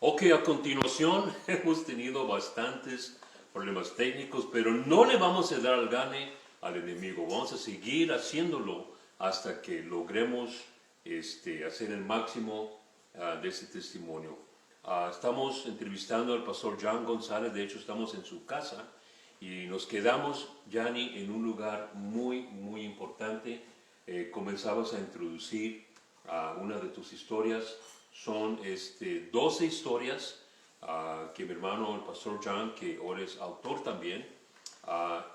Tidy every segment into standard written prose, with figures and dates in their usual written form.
Ok, a continuación hemos tenido bastantes problemas técnicos, pero no le vamos a dar al gane al enemigo. Vamos a seguir haciéndolo hasta que logremos hacer el máximo de este testimonio. Estamos entrevistando al pastor John González, de hecho estamos en su casa y nos quedamos, Yanni, en un lugar muy importante. Comenzabas a introducir una de tus historias. Son 12 historias que mi hermano, el pastor John, que ahora es autor también,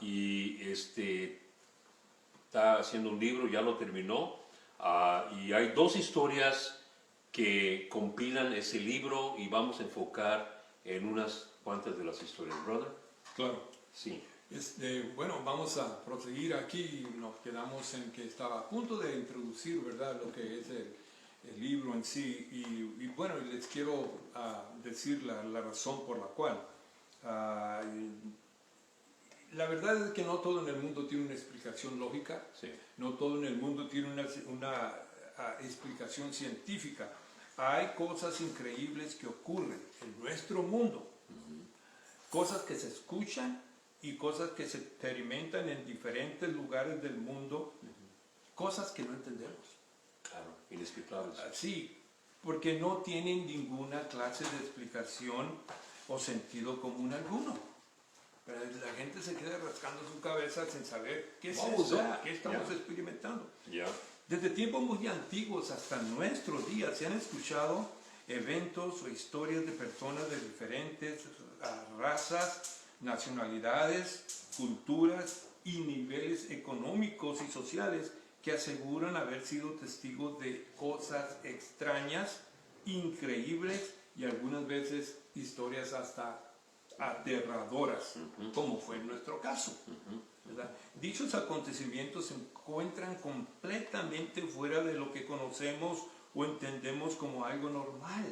y está haciendo un libro, ya lo terminó, y hay 2 historias que compilan ese libro y vamos a enfocar en unas cuantas de las historias, brother. Claro. Sí. Bueno, vamos a proseguir aquí. Nos quedamos en que estaba a punto de introducir, ¿verdad?, lo que es el libro en sí. Y bueno, les quiero decir la razón por la cual. La verdad es que no todo en el mundo tiene una explicación lógica. Sí. No todo en el mundo tiene una explicación científica. Hay cosas increíbles que ocurren en nuestro mundo. Cosas que se escuchan y cosas que se experimentan en diferentes lugares del mundo, cosas que no entendemos. Claro, inexplicables. Sí, porque no tienen ninguna clase de explicación o sentido común alguno. Pero la gente se queda rascando su cabeza sin saber qué es eso, qué estamos experimentando. Desde tiempos muy antiguos hasta nuestros días se han escuchado eventos o historias de personas de diferentes razas, nacionalidades, culturas y niveles económicos y sociales que aseguran haber sido testigos de cosas extrañas, increíbles y algunas veces historias hasta aterradoras, como fue en nuestro caso. ¿Verdad? Dichos acontecimientos se encuentran completamente fuera de lo que conocemos o entendemos como algo normal.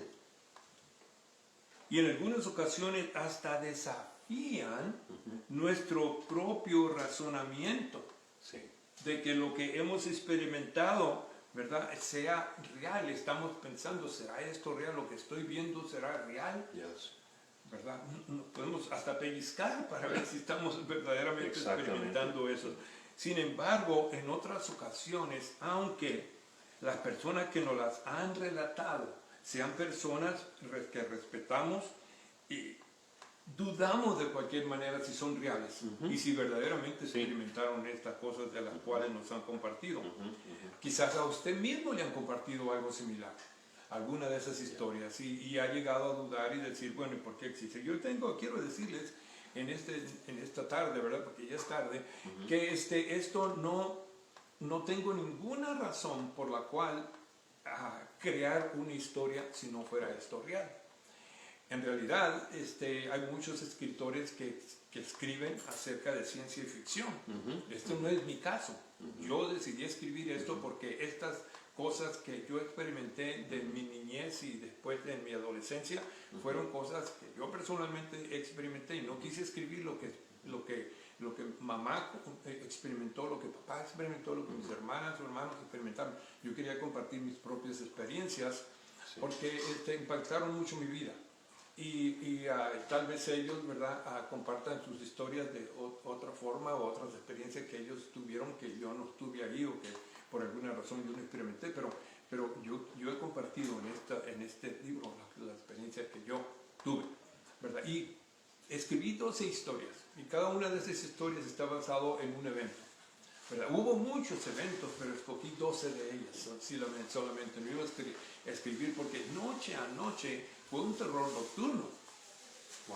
Y en algunas ocasiones hasta desafían nuestro propio razonamiento de que lo que hemos experimentado, ¿verdad?, sea real. Estamos pensando, ¿será esto real? ¿Lo que estoy viendo será real? ¿Verdad? Podemos hasta pellizcar para ver si estamos verdaderamente experimentando eso. Sin embargo, en otras ocasiones, aunque las personas que nos las han relatado sean personas que respetamos y dudamos de cualquier manera si son reales y si verdaderamente experimentaron estas cosas de las cuales nos han compartido. Quizás a usted mismo le han compartido algo similar, alguna de esas historias, y ha llegado a dudar y decir, bueno, ¿y por qué existe? Yo quiero decirles en esta tarde, ¿verdad?, porque ya es tarde, que esto no tengo ninguna razón por la cual crear una historia si no fuera esto real. En realidad, hay muchos escritores que escriben acerca de ciencia ficción. Esto no es mi caso. Yo decidí escribir esto porque estas cosas que yo experimenté de mi niñez y después de mi adolescencia fueron cosas que yo personalmente experimenté y no quise escribir lo que mamá experimentó, lo que papá experimentó, lo que mis hermanas o hermanos experimentaron. Yo quería compartir mis propias experiencias porque impactaron mucho mi vida. Y tal vez ellos, ¿verdad?, compartan sus historias de otra forma o otras experiencias que ellos tuvieron que yo no estuve ahí o que por alguna razón yo no experimenté, pero yo he compartido en este libro las experiencias que yo tuve, ¿verdad? Y escribí 12 historias y cada una de esas historias está basado en un evento, ¿verdad? Hubo muchos eventos, pero escogí 12 de ellas solamente. No iba a escribir porque noche a noche fue un terror nocturno.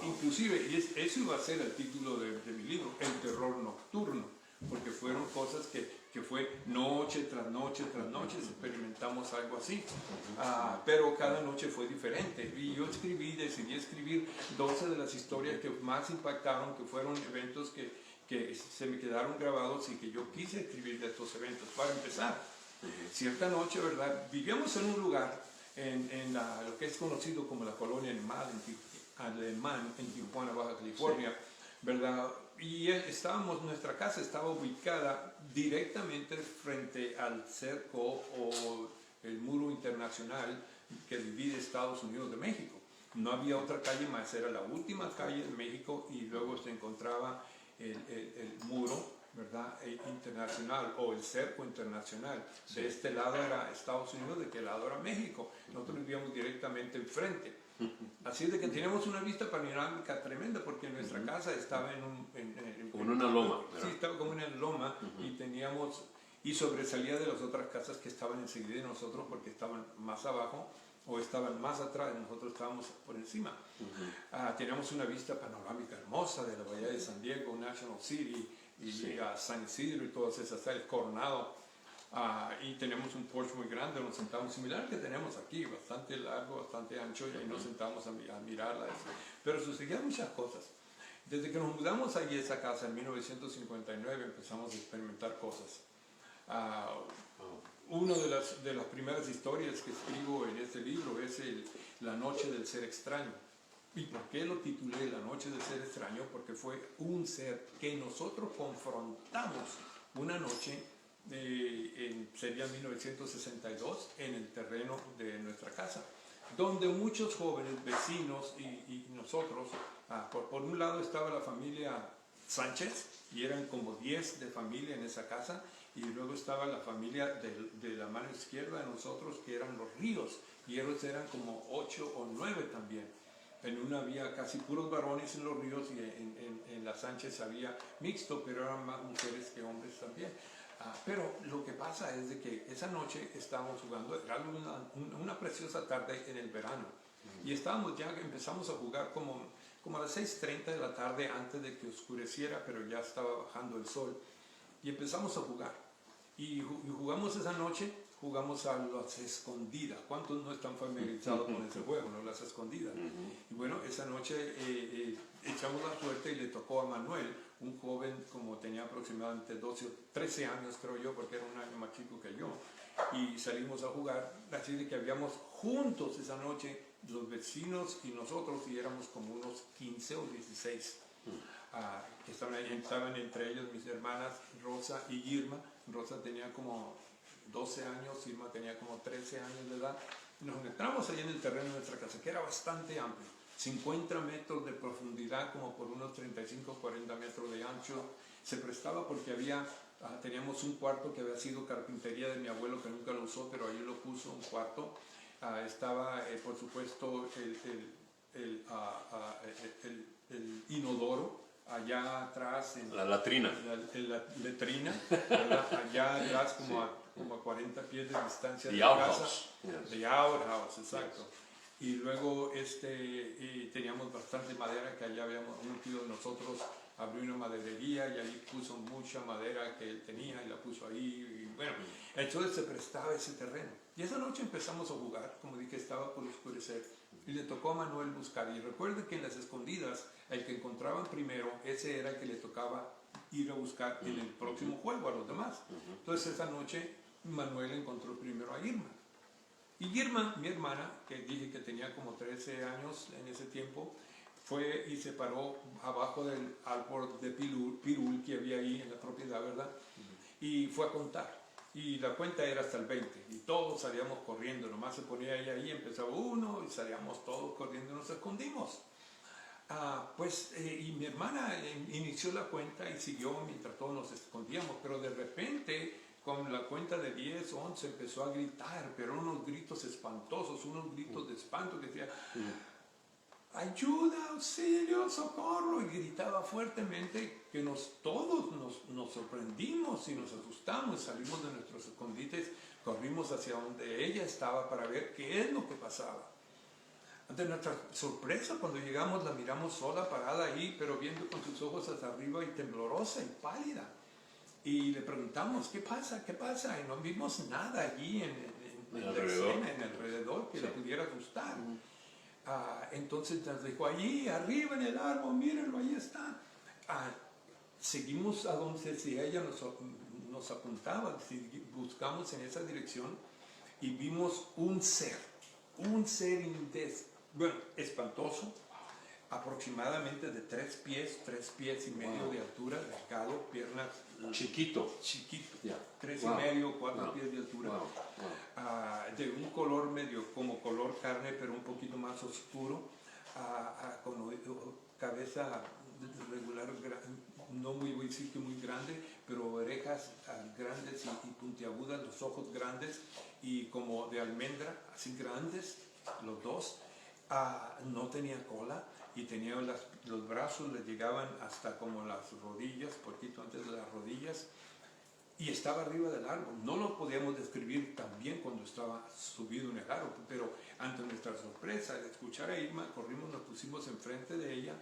Inclusive, y eso iba a ser el título de mi libro, El terror nocturno, porque fueron cosas que fue noche tras noche tras noche, experimentamos algo así, pero cada noche fue diferente. Y yo decidí escribir 12 de las historias que más impactaron, que fueron eventos que se me quedaron grabados y que yo quise escribir de estos eventos. Para empezar, cierta noche, ¿verdad?, vivíamos en un lugar en lo que es conocido como la colonia Alemán en Tijuana, Baja California, ¿verdad? Y nuestra casa estaba ubicada directamente frente al cerco o el muro internacional que divide Estados Unidos de México. No había otra calle más, era la última calle de México y luego se encontraba el muro, ¿verdad? Internacional o el cerco internacional. Sí. De este lado era Estados Unidos, de aquel lado era México. Nosotros vivíamos directamente enfrente. Así de que teníamos una vista panorámica tremenda porque nuestra casa estaba como en una loma, ¿verdad? Sí, estaba como en una loma y sobresalía de las otras casas que estaban enseguida de nosotros porque estaban más abajo o estaban más atrás, nosotros estábamos por encima. Teníamos una vista panorámica hermosa de la bahía de San Diego, National City y Sí. San Isidro y todas esas, el Coronado. Y tenemos un porche muy grande, nos sentamos similar al que tenemos aquí, bastante largo, bastante ancho, y ahí nos sentamos a mirarla. Pero sucedían muchas cosas. Desde que nos mudamos allí a esa casa en 1959 empezamos a experimentar cosas. Una de las primeras historias que escribo en este libro es La noche del ser extraño. ¿Y por qué lo titulé La noche del ser extraño? Porque fue un ser que nosotros confrontamos una noche, sería 1962, en el terreno de nuestra casa, donde muchos jóvenes, vecinos y nosotros, por un lado estaba la familia Sánchez, y eran como 10 de familia en esa casa, y luego estaba la familia de la mano izquierda de nosotros, que eran los Ríos, y ellos eran como 8 o 9 también. En una había casi puros varones en los Ríos, y en la Sánchez había mixto, pero eran más mujeres que hombres también. Pero lo que pasa es de que esa noche estábamos jugando, era una preciosa tarde en el verano, y empezamos a jugar como a las 6:30 de la tarde, antes de que oscureciera, pero ya estaba bajando el sol, y empezamos a jugar, y jugamos esa noche, jugamos a las escondidas. ¿Cuántos no están familiarizados con ese juego, no? Las escondidas. Y bueno, esa noche echamos la suerte y le tocó a Manuel, un joven como tenía aproximadamente 12 o 13 años, creo yo, porque era un año más chico que yo, y salimos a jugar, así de que habíamos juntos esa noche, los vecinos y nosotros, y éramos como unos 15 o 16 que estaban entre ellos mis hermanas Rosa y Irma. Rosa tenía como 12 años, Irma tenía como 13 años de edad. Nos entramos ahí en el terreno de nuestra casa, que era bastante amplio, 50 metros de profundidad, como por unos 35 o 40 metros de ancho. Se prestaba porque teníamos un cuarto que había sido carpintería de mi abuelo, que nunca lo usó, pero ahí lo puso, un cuarto. Estaba, por supuesto, el inodoro allá atrás, la latrina, la letrina, allá atrás, como a 40 pies de distancia de the la outhouse. casa. Yes. The outhouse, exacto. Yes. Y luego teníamos bastante madera que allá habíamos metido nosotros. Abrió una maderería y ahí puso mucha madera que él tenía y la puso ahí. Y bueno, entonces se prestaba ese terreno. Y esa noche empezamos a jugar, como dije, estaba por oscurecer. Y le tocó a Manuel buscar. Y recuerden que en las escondidas, el que encontraban primero, ese era el que le tocaba ir a buscar en el próximo juego a los demás. Entonces esa noche Manuel encontró primero a Irma. Y Irma, mi hermana, que dije que tenía como 13 años en ese tiempo, fue y se paró abajo del árbol de pirul que había ahí en la propiedad, ¿verdad? Y fue a contar. Y la cuenta era hasta el 20. Y todos salíamos corriendo. Nomás se ponía ella ahí, empezaba uno y salíamos todos corriendo y nos escondimos. Y mi hermana inició la cuenta y siguió mientras todos nos escondíamos. Pero de repente, con la cuenta de 10, 11, empezó a gritar, pero unos gritos espantosos, unos gritos de espanto que decía... ayuda, auxilio, socorro, y gritaba fuertemente que todos nos sorprendimos y nos asustamos, salimos de nuestros escondites, corrimos hacia donde ella estaba para ver qué es lo que pasaba. Ante nuestra sorpresa, cuando llegamos, la miramos sola, parada ahí, pero viendo con sus ojos hacia arriba y temblorosa y pálida. Y le preguntamos, ¿qué pasa? ¿Qué pasa? Y no vimos nada allí en la escena, en el alrededor, que le pudiera asustar. Entonces nos dijo, allí arriba en el árbol, mírenlo, ahí está. Seguimos a donde si ella nos apuntaba, buscamos en esa dirección y vimos un ser espantoso, aproximadamente de 3 pies y medio de altura, delgado, piernas chiquito, 3 y medio, 4 pies de altura, de un color medio como color carne, pero un poquito más oscuro, cabeza regular, no muy sitio muy grande, pero orejas grandes y puntiagudas, los ojos grandes y como de almendra, así grandes, los dos. No tenía cola y tenía los brazos le llegaban hasta como las rodillas, poquito antes de las rodillas, y estaba arriba del árbol. No lo podíamos describir tan bien cuando estaba subido en el árbol, pero ante nuestra sorpresa al escuchar a Irma, corrimos, nos pusimos enfrente de ella,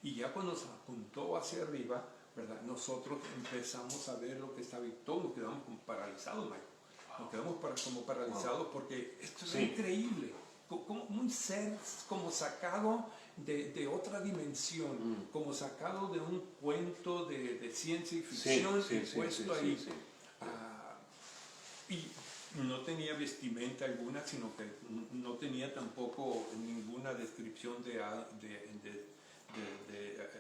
y ya cuando se apuntó hacia arriba, ¿verdad? Nosotros empezamos a ver lo que estaba y todos nos quedamos como paralizados, Michael. Nos quedamos como paralizados porque esto es increíble. Como un ser como sacado de otra dimensión, como sacado de un cuento de ciencia y ficción puesto ahí. Y no tenía vestimenta alguna, sino que no tenía tampoco ninguna descripción de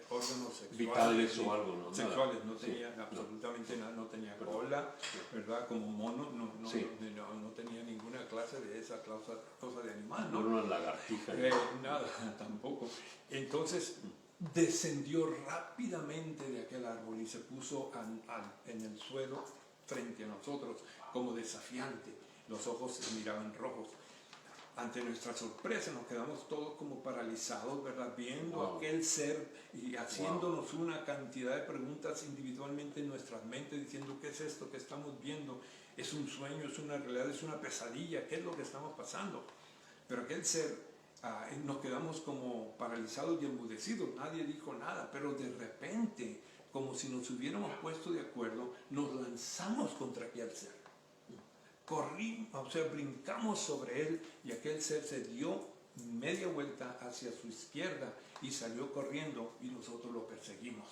órganos sexuales. Vitales o algo, ¿no? Sexuales, no tenía absolutamente nada, no tenía cola, ¿verdad? Como mono, no tenía ninguna clase de esa cosa de animal, ¿no? No era una lagartija. Nada, tampoco. Entonces descendió rápidamente de aquel árbol y se puso en el suelo frente a nosotros, como desafiante. Los ojos se miraban rojos. Ante nuestra sorpresa nos quedamos todos como paralizados, ¿verdad? Viendo aquel ser y haciéndonos una cantidad de preguntas individualmente en nuestras mentes, diciendo, ¿qué es esto que estamos viendo? ¿Es un sueño? ¿Es una realidad? ¿Es una pesadilla? ¿Qué es lo que estamos pasando? Pero aquel ser, nos quedamos como paralizados y enmudecidos. Nadie dijo nada, pero de repente, como si nos hubiéramos puesto de acuerdo, nos lanzamos contra aquel ser. Corrimos, o sea, brincamos sobre él y aquel ser se dio media vuelta hacia su izquierda y salió corriendo y nosotros lo perseguimos.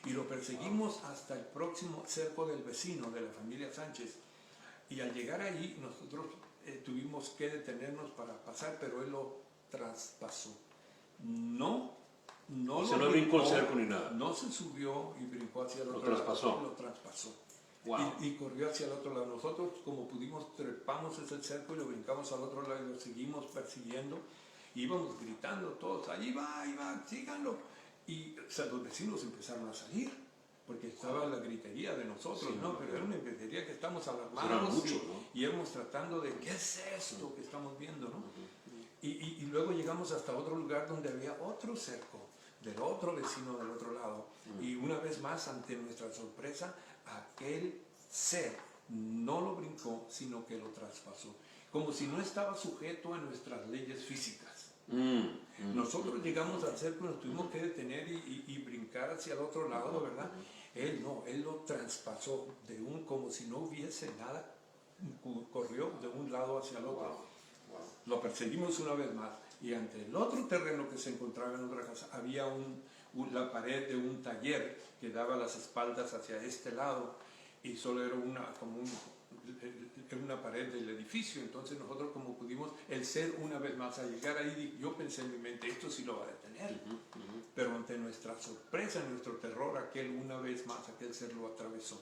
Y lo perseguimos hasta el próximo cerco del vecino, de la familia Sánchez. Y al llegar ahí, nosotros tuvimos que detenernos para pasar, pero él lo traspasó. No brincó el cerco ni nada. No se subió y brincó hacia el otro lado. Lo traspasó. Y corrió hacia el otro lado. Nosotros, como pudimos, trepamos ese cerco y lo brincamos al otro lado y lo seguimos persiguiendo. Íbamos gritando todos, ahí va, síganlo. Y los vecinos empezaron a salir, porque estaba la gritería de nosotros, ¿no? Pero era una gritería que estamos alarmados y íbamos tratando de, ¿qué es esto que estamos viendo, no? Y luego llegamos hasta otro lugar donde había otro cerco, del otro vecino del otro lado. Y una vez más, ante nuestra sorpresa, aquel ser no lo brincó, sino que lo traspasó, como si no estaba sujeto a nuestras leyes físicas. Nosotros llegamos al cerco y nos tuvimos que detener y brincar hacia el otro lado, ¿verdad? Él no, él lo traspasó como si no hubiese nada, corrió de un lado hacia el otro. Lo perseguimos una vez más y ante el otro terreno que se encontraba en otra casa había la pared de un taller que daba las espaldas hacia este lado y solo era una pared del edificio. Entonces nosotros, como pudimos, el ser una vez más al llegar ahí, yo pensé en mi mente, esto sí lo va a detener. Pero ante nuestra sorpresa, nuestro terror, aquel ser lo atravesó.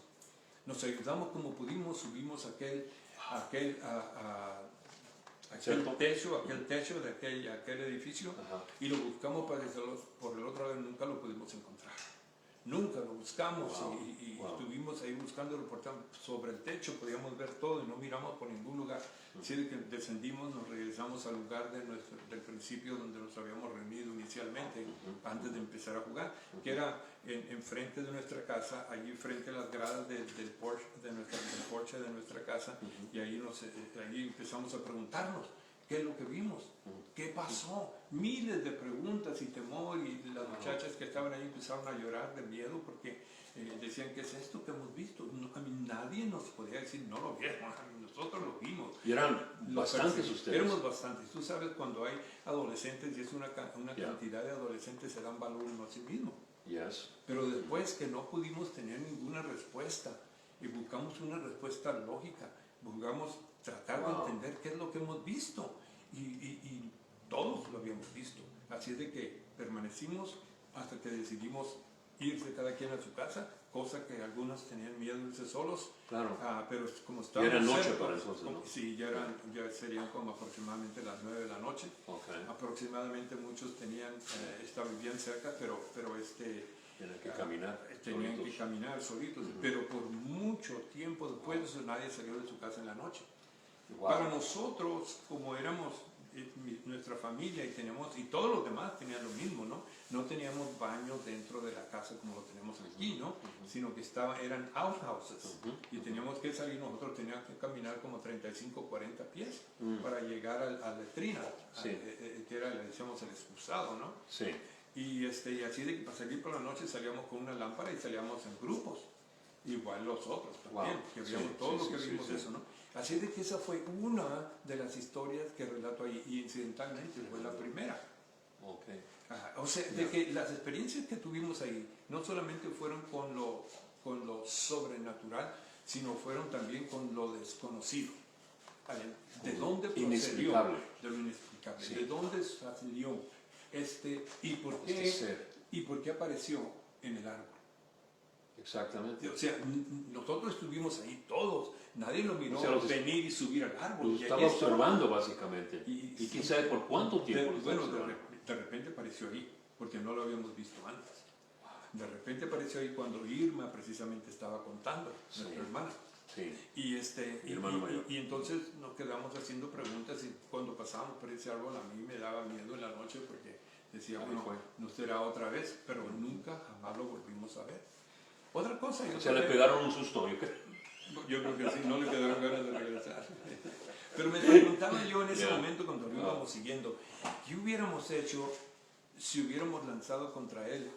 Nos ayudamos como pudimos, subimos aquel techo de aquel edificio y lo buscamos por el otro lado y nunca lo pudimos encontrar. Nunca lo buscamos y estuvimos ahí buscándolo sobre el techo, podíamos ver todo y no miramos por ningún lugar. Así de que descendimos, nos regresamos al lugar del principio donde nos habíamos reunido inicialmente, antes de empezar a jugar, que era enfrente de nuestra casa, allí frente a las gradas del porche de nuestra casa, y ahí empezamos a preguntarnos qué es lo que vimos, qué pasó, miles de preguntas y temor, y las muchachas que estaban ahí empezaron a llorar de miedo porque decían, ¿qué es esto que hemos visto? A mí nadie nos podía decir, no lo vieron, nosotros lo vimos. Y eran bastantes ustedes. Éramos bastantes. Tú sabes, cuando hay adolescentes y es una cantidad de adolescentes, se dan valor uno a sí mismo. Pero después que no pudimos tener ninguna respuesta y buscamos una respuesta lógica, buscamos tratar de entender qué es lo que hemos visto y todos lo habíamos visto. Así es de que permanecimos hasta que decidimos irse cada quien a su casa, cosa que algunos tenían miedo de irse solos. Claro. Pero como Ya estábamos era noche cerca, para entonces, ¿no? sí, ya serían como aproximadamente las 9 de la noche. Okay. Aproximadamente muchos tenían, vivían cerca, pero Tienen que caminar. tenían solitos. que caminar solitos, pero por mucho tiempo después de eso nadie salió de su casa en la noche. Wow. Para nosotros, como éramos nuestra familia y todos los demás tenían lo mismo, ¿no? No teníamos baños dentro de la casa como lo tenemos aquí, ¿no? Sino que eran outhouses y teníamos que salir, nosotros teníamos que caminar como 35, 40 pies para llegar a la letrina, Sí. que era, le decíamos, el excusado, ¿no? Sí. Y así de que para salir por la noche salíamos con una lámpara y salíamos en grupos. Igual los otros también, Wow. que vimos Sí, todo sí, lo que sí, vimos sí, eso, ¿no? Así de que esa fue una de las historias que relato ahí, y incidentalmente fue la primera. Okay. O sea, de que las experiencias que tuvimos ahí no solamente fueron con lo sobrenatural, sino fueron también con lo desconocido. ¿De dónde procedió? Inexplicable. De lo inexplicable. Sí. ¿De dónde salió y por qué, Este ser. y por qué apareció en el árbol? Exactamente. O sea, nosotros estuvimos ahí todos, nadie lo miró O sea, venir y subir al árbol. Los y estaba ahí estaba. observando básicamente. Y quién sabe por cuánto tiempo lo estaba Bueno, observando. de repente apareció ahí, porque no lo habíamos visto antes. De repente apareció ahí cuando Irma precisamente estaba contando, Sí. nuestra hermana. Sí. Y, Mi hermano mayor. y entonces nos quedamos haciendo preguntas y cuando pasábamos por ese árbol a mí me daba miedo en la noche porque decía, Ahí bueno, fue. no será otra vez, pero nunca jamás lo volvimos a ver. Otra cosa, O sea, le pegaron un susto, yo creo. yo creo que sí, no le quedaron ganas de regresar. Pero me preguntaba yo en ese Yeah. momento cuando lo íbamos siguiendo, ¿qué hubiéramos hecho si hubiéramos lanzado contra él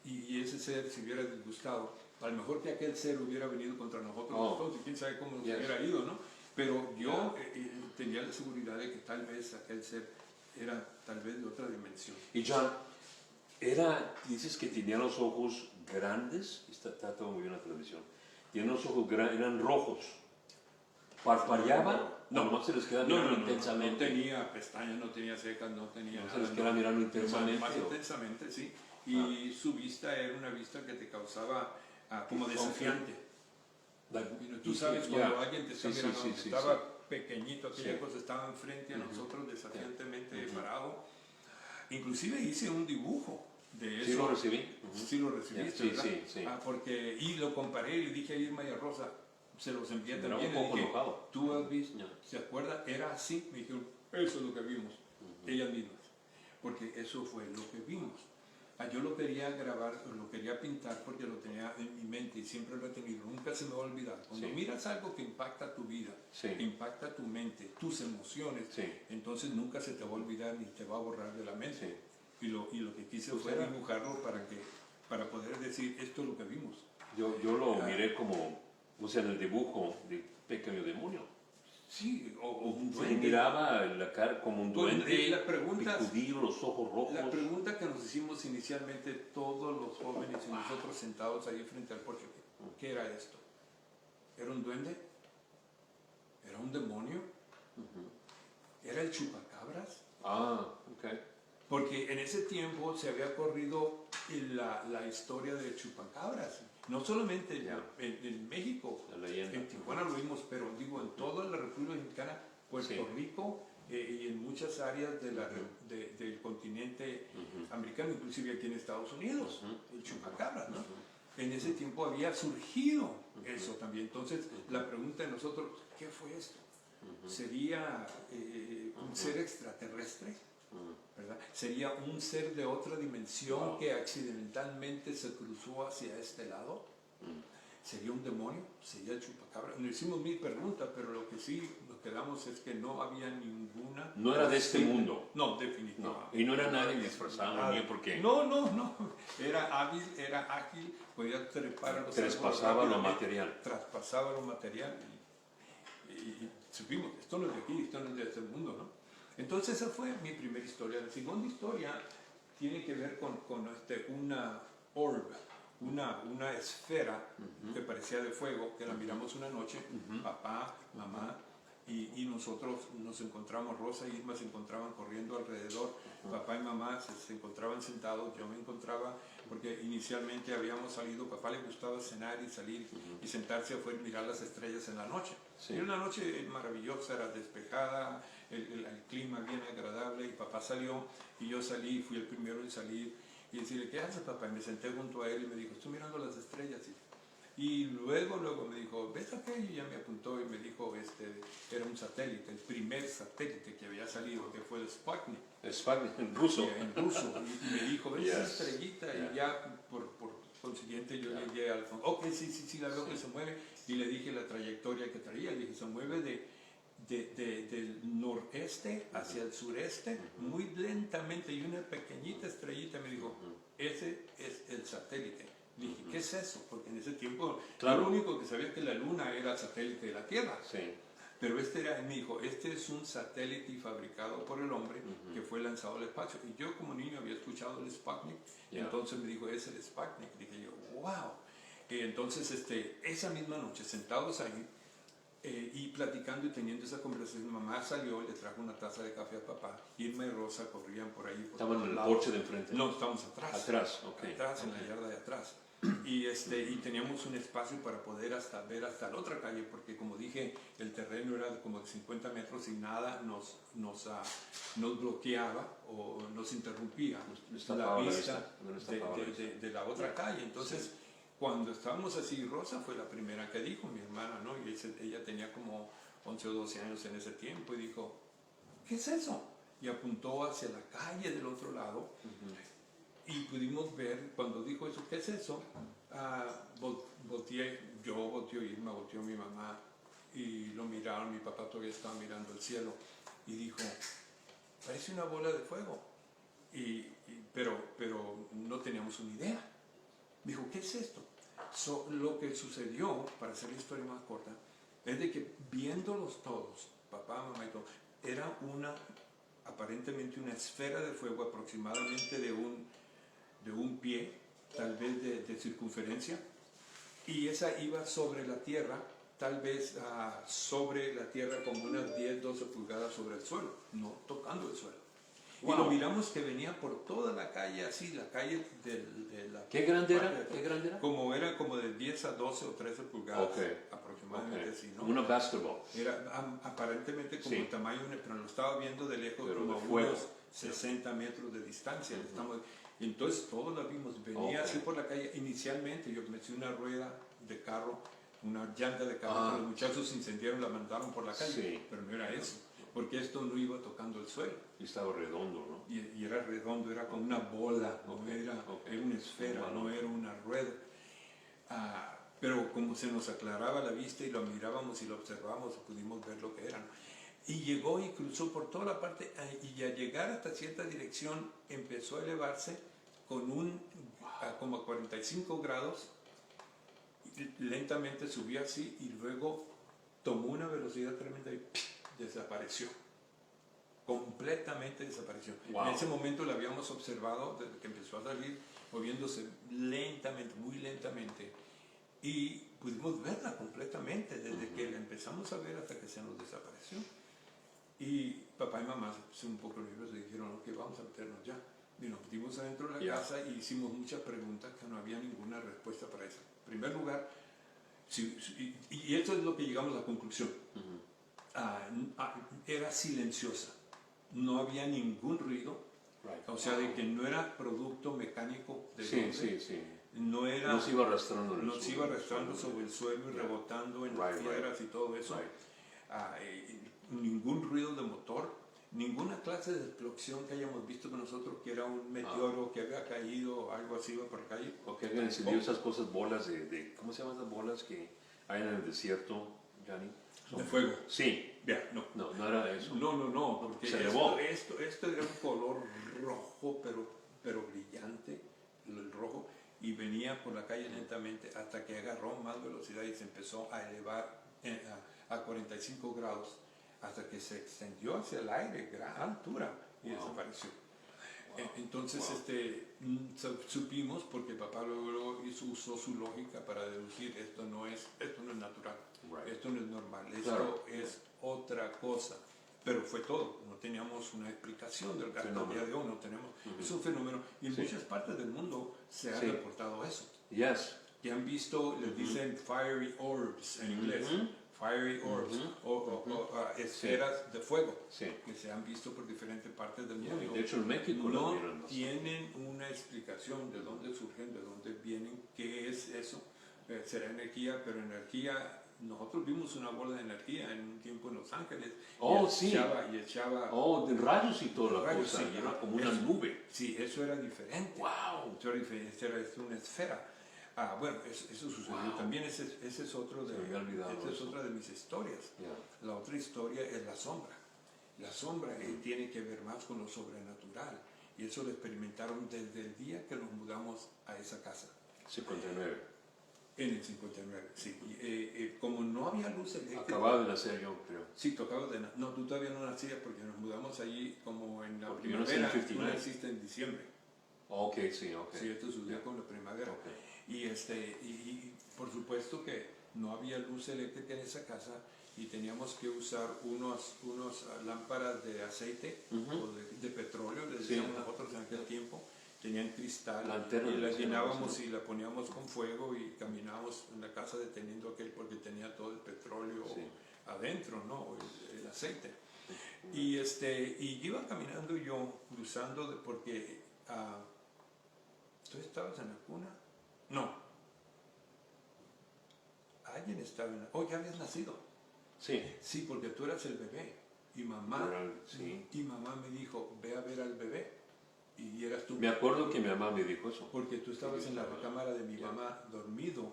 y ese ser se hubiera disgustado? A lo mejor que aquel ser hubiera venido contra nosotros todos y quién sabe cómo nos Yes. hubiera ido, ¿no? Pero yo tenía la seguridad de que tal vez aquel ser era tal vez de otra dimensión. Y John, dices que tenía los ojos grandes, está todo muy bien en la televisión, tiene los ojos grandes, eran rojos, parpadeaba, no, nomás se les queda mirando intensamente. No tenía pestañas, no tenía cejas, no tenía No nada. se les queda mirando intensamente. Más intensamente, sí. Y su vista era una vista que te causaba como desafiante. Tú sabes, cuando alguien te está mirando, aunque estaba pequeñito, aquella cosa estaba enfrente a nosotros, desafiantemente parado. Inclusive hice un dibujo de eso. ¿Sí lo recibí? Sí lo recibiste, Sí, ¿verdad? sí. Y lo comparé y le dije a Irma y a Rosa, se los envié Era también. un poco le dije, enojado. ¿tú has visto? Ya. ¿Se acuerda? Era así. Me dijeron, eso es lo que vimos. Ellas mismas. Porque eso fue lo que vimos. Yo lo quería grabar, lo quería pintar porque lo tenía en mi mente y siempre lo he tenido. Nunca se me va a olvidar. Cuando miras algo que impacta tu vida, que impacta tu mente, tus emociones, entonces nunca se te va a olvidar ni te va a borrar de la mente. Y lo que quise fue dibujarlo para poder decir, esto es lo que vimos. Yo lo miré como, o sea, en el dibujo de pequeño demonio. Sí, o un Se duende. miraba la cara como un duende, La pregunta, picudillo, los ojos rojos. la pregunta que nos hicimos inicialmente todos los jóvenes y nosotros sentados ahí frente al porche, ¿qué era esto? ¿Era un duende? ¿Era un demonio? ¿Era el chupacabras? Ok. Porque en ese tiempo se había corrido la historia del chupacabras. No solamente en México, La leyenda. en Tijuana lo vimos, pero digo, en toda la República Mexicana, Puerto Rico y en muchas áreas del continente americano, inclusive aquí en Estados Unidos, el chupacabras, ¿no? En ese tiempo había surgido eso también. Entonces, la pregunta de nosotros, ¿qué fue esto? ¿Sería un ser extraterrestre? ¿Verdad? ¿Sería un ser de otra dimensión que accidentalmente se cruzó hacia este lado? ¿Sería un demonio? ¿Sería el chupacabra? Nos hicimos 1000 preguntas, pero lo que sí nos quedamos es que no había ninguna... No era de este mundo. No, definitivamente. No. Y no era nadie disfrazado, ni por qué. No. Era hábil, era ágil, podía trepar a los Traspasaba lo rápidamente, material. Traspasaba lo material y supimos, esto no es de aquí, esto no es de este mundo, ¿no? Entonces esa fue mi primera historia. La segunda historia tiene que ver con una orb, una esfera que parecía de fuego, que la miramos una noche, papá, mamá, y nosotros nos encontramos, Rosa y Irma se encontraban corriendo alrededor, papá y mamá se encontraban sentados, yo me encontraba, porque inicialmente habíamos salido, papá le gustaba cenar y salir y sentarse afuera y mirar las estrellas en la noche. Sí. Era una noche maravillosa, era despejada, el clima bien agradable, y papá salió y yo salí, fui el primero en salir y decirle, ¿qué haces, papá? Y me senté junto a él y me dijo, estoy mirando las estrellas. Y luego me dijo, ¿ves aquello? Y ya me apuntó y me dijo, era un satélite, el primer satélite que había salido, que fue el Sputnik. Sputnik, en ruso. En ruso. Y me dijo, ¿ves esa estrellita? Yeah. Y ya, por consiguiente, yo llegué al fondo. Ok, sí, la veo que se mueve. Y le dije la trayectoria que traía. Le dije, se mueve del noreste hacia el sureste, muy lentamente, y una pequeñita estrellita. Me dijo, ese es el satélite. Dije, ¿qué es eso? Porque en ese tiempo, lo único que sabía que la luna era el satélite de la Tierra. Sí. Pero me dijo, este es un satélite fabricado por el hombre que fue lanzado al espacio. Y yo como niño había escuchado el Sputnik, y entonces me dijo, es el Sputnik. Dije yo, wow. Y entonces, esa misma noche, sentados ahí, y platicando y teniendo esa conversación, mamá salió, le trajo una taza de café a papá. Irma y Rosa corrían por ahí. ¿Estaban en el porche de enfrente? No, estábamos atrás. Atrás, ok. Atrás, en la yarda de atrás. Y teníamos un espacio para poder ver hasta la otra calle, porque como dije, el terreno era como de 50 metros y nada nos bloqueaba o nos interrumpía la vista de la otra calle. Entonces, cuando estábamos así, Rosa fue la primera que dijo, mi hermana, ¿no? Y ella tenía como 11 o 12 años en ese tiempo, y dijo, ¿qué es eso? Y apuntó hacia la calle del otro lado. Y pudimos ver, cuando dijo eso, ¿qué es eso? Volteó Irma, volteó mi mamá, y lo miraron, mi papá todavía estaba mirando el cielo, y dijo, parece una bola de fuego, pero no teníamos una idea. Dijo, ¿qué es esto? Lo que sucedió, para hacer la historia más corta, es de que viéndolos todos, papá, mamá y todo, era aparentemente una esfera de fuego aproximadamente de un pie, tal vez de circunferencia, y esa iba sobre la tierra, tal vez sobre la tierra como unas 10, 12 pulgadas sobre el suelo, no tocando el suelo. Wow. Y lo miramos que venía por toda la calle, así, la calle de la... ¿Qué grande era? ¿Qué grande era? Era como de 10 a 12 o 13 pulgadas, aproximadamente así, ¿no? Como una basketball. Era aparentemente como el tamaño, pero lo estaba viendo de lejos, pero como de unos 60 metros de distancia. Y entonces todos la vimos, venía así por la calle. Inicialmente yo metí una rueda de carro, una llanta de carro, pero los muchachos se incendiaron, la mandaron por la calle, pero no era eso, porque esto no iba tocando el suelo. Y estaba redondo, ¿no? Y era redondo, era como una bola, era una esfera, no era una rueda. Pero como se nos aclaraba la vista y lo mirábamos y lo observábamos, pudimos ver lo que era, ¿no? Y llegó y cruzó por toda la parte, y al llegar hasta cierta dirección empezó a elevarse con como a 45 grados, y lentamente subió así y luego tomó una velocidad tremenda y desapareció. Completamente desapareció. Wow. En ese momento la habíamos observado desde que empezó a salir, moviéndose lentamente, muy lentamente, y pudimos verla completamente desde que la empezamos a ver hasta que se nos desapareció. Y papá y mamá se pusieron un poco nerviosos y dijeron, ok, vamos a meternos ya. Y nos metimos adentro de la casa y hicimos muchas preguntas que no había ninguna respuesta para eso. En primer lugar, y esto es lo que llegamos a la conclusión, era silenciosa, no había ningún ruido, o sea, de que no era producto mecánico del hombre. No se iba arrastrando sobre el suelo y rebotando en las piedras y todo eso. Ningún ruido de motor, ninguna clase de explosión que hayamos visto con nosotros, que era un meteoro que había caído o algo así por la calle. O que habían encendido esas cosas, bolas ¿cómo se llaman las bolas que hay en el desierto, Johnny? ¿De fuego? Sí. No era eso. No, porque se elevó. Esto era un color rojo, pero brillante, el rojo, y venía por la calle lentamente hasta que agarró más velocidad y se empezó a elevar a 45 grados hasta que se extendió hacia el aire, gran altura, y desapareció. Entonces, supimos, porque papá luego usó su lógica para deducir, esto no es natural, esto no es normal, esto es otra cosa. Pero fue todo, no teníamos una explicación del caso día de hoy, no tenemos, es un fenómeno, y en muchas partes del mundo se ha reportado eso. Yes. Que han visto, les dicen fiery orbs en inglés, fiery orbs, o esferas de fuego, que se han visto por diferentes partes del mundo. De hecho, en México no tienen una explicación de dónde surgen, de dónde vienen, qué es eso. Será energía, pero energía, nosotros vimos una bola de energía en un tiempo en Los Ángeles. Y echaba de rayos y toda la rayos, cosa, era como una nube. Sí, eso era diferente. ¡Wow! Eso era diferente, era una esfera. Bueno, eso sucedió también. Ese es otro es otra de mis historias. La otra historia es la sombra. La sombra tiene que ver más con lo sobrenatural. Y eso lo experimentaron desde el día que nos mudamos a esa casa. 59. En el 59, sí. Como no había luz eléctrica... Acababa de nacer yo, creo. Sí, tocaba de nacer. No, tú todavía no nacías porque nos mudamos allí como en la porque primavera. Tú naciste en diciembre. Ok, sí. Sí, esto sucedió con la primavera. Y por supuesto que no había luz eléctrica en esa casa y teníamos que usar unos lámparas de aceite o de petróleo, les decíamos nosotros en aquel tiempo. Tenían cristal y la llenábamos y la poníamos con fuego y caminábamos en la casa deteniendo aquel porque tenía todo el petróleo adentro, ¿no? El aceite. Y iba caminando yo cruzando porque ¿tú estabas en la cuna? No. Alguien estaba en la... Oh, ya habías nacido. Sí. Sí, porque tú eras el bebé. Y mamá me dijo, ve a ver al bebé. Y eras tú. Me acuerdo que mi mamá me dijo eso. Porque tú estabas en la recámara de mi mamá dormido.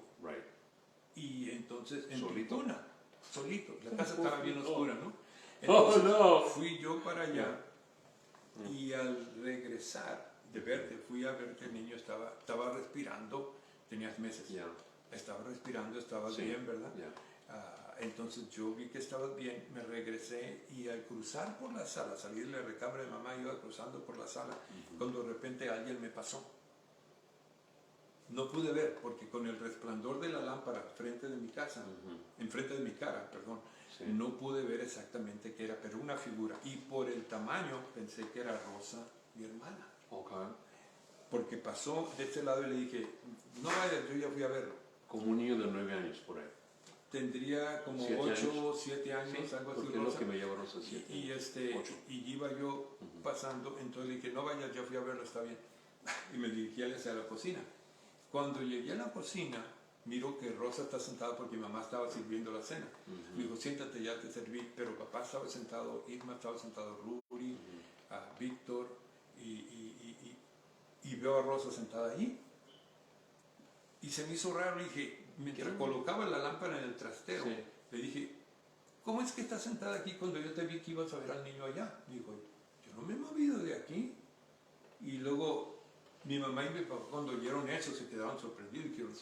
Y entonces en tu cuna, solito. La casa estaba bien oscura, ¿no? Entonces, fui yo para allá y al regresar de verte, fui a ver que el niño estaba respirando, tenías meses. Estaba respirando, estabas bien, ¿verdad? Entonces yo vi que estabas bien, me regresé y al cruzar por la sala, salir de la recámara de mamá, iba cruzando por la sala, cuando de repente alguien me pasó. No pude ver, porque con el resplandor de la lámpara frente de mi casa, enfrente de mi cara, perdón, no pude ver exactamente qué era, pero una figura. Y por el tamaño pensé que era Rosa, mi hermana. Porque pasó de este lado y le dije, no vayas, yo ya fui a verlo. Como un niño de 9 años por ahí. Tendría como 8 o 7 años, algo así. Porque es lo que me lleva Rosa 7. Y iba yo pasando, entonces le dije, no vayas, ya fui a verlo, está bien. Y me dirigí hacia la cocina. Cuando llegué a la cocina, miro que Rosa está sentada porque mi mamá estaba sirviendo la cena. Me dijo, siéntate, ya te serví. Pero papá estaba sentado, Irma estaba sentado, Ruri, Víctor, y veo a Rosa sentada allí. Y se me hizo raro, y dije, mientras colocaba la lámpara en el trastero, le dije, ¿cómo es que estás sentada aquí cuando yo te vi que ibas a ver al niño allá? Me dijo, yo no me he movido de aquí. Y luego mi mamá y mi papá cuando oyeron eso se quedaron sorprendidos y dijeron,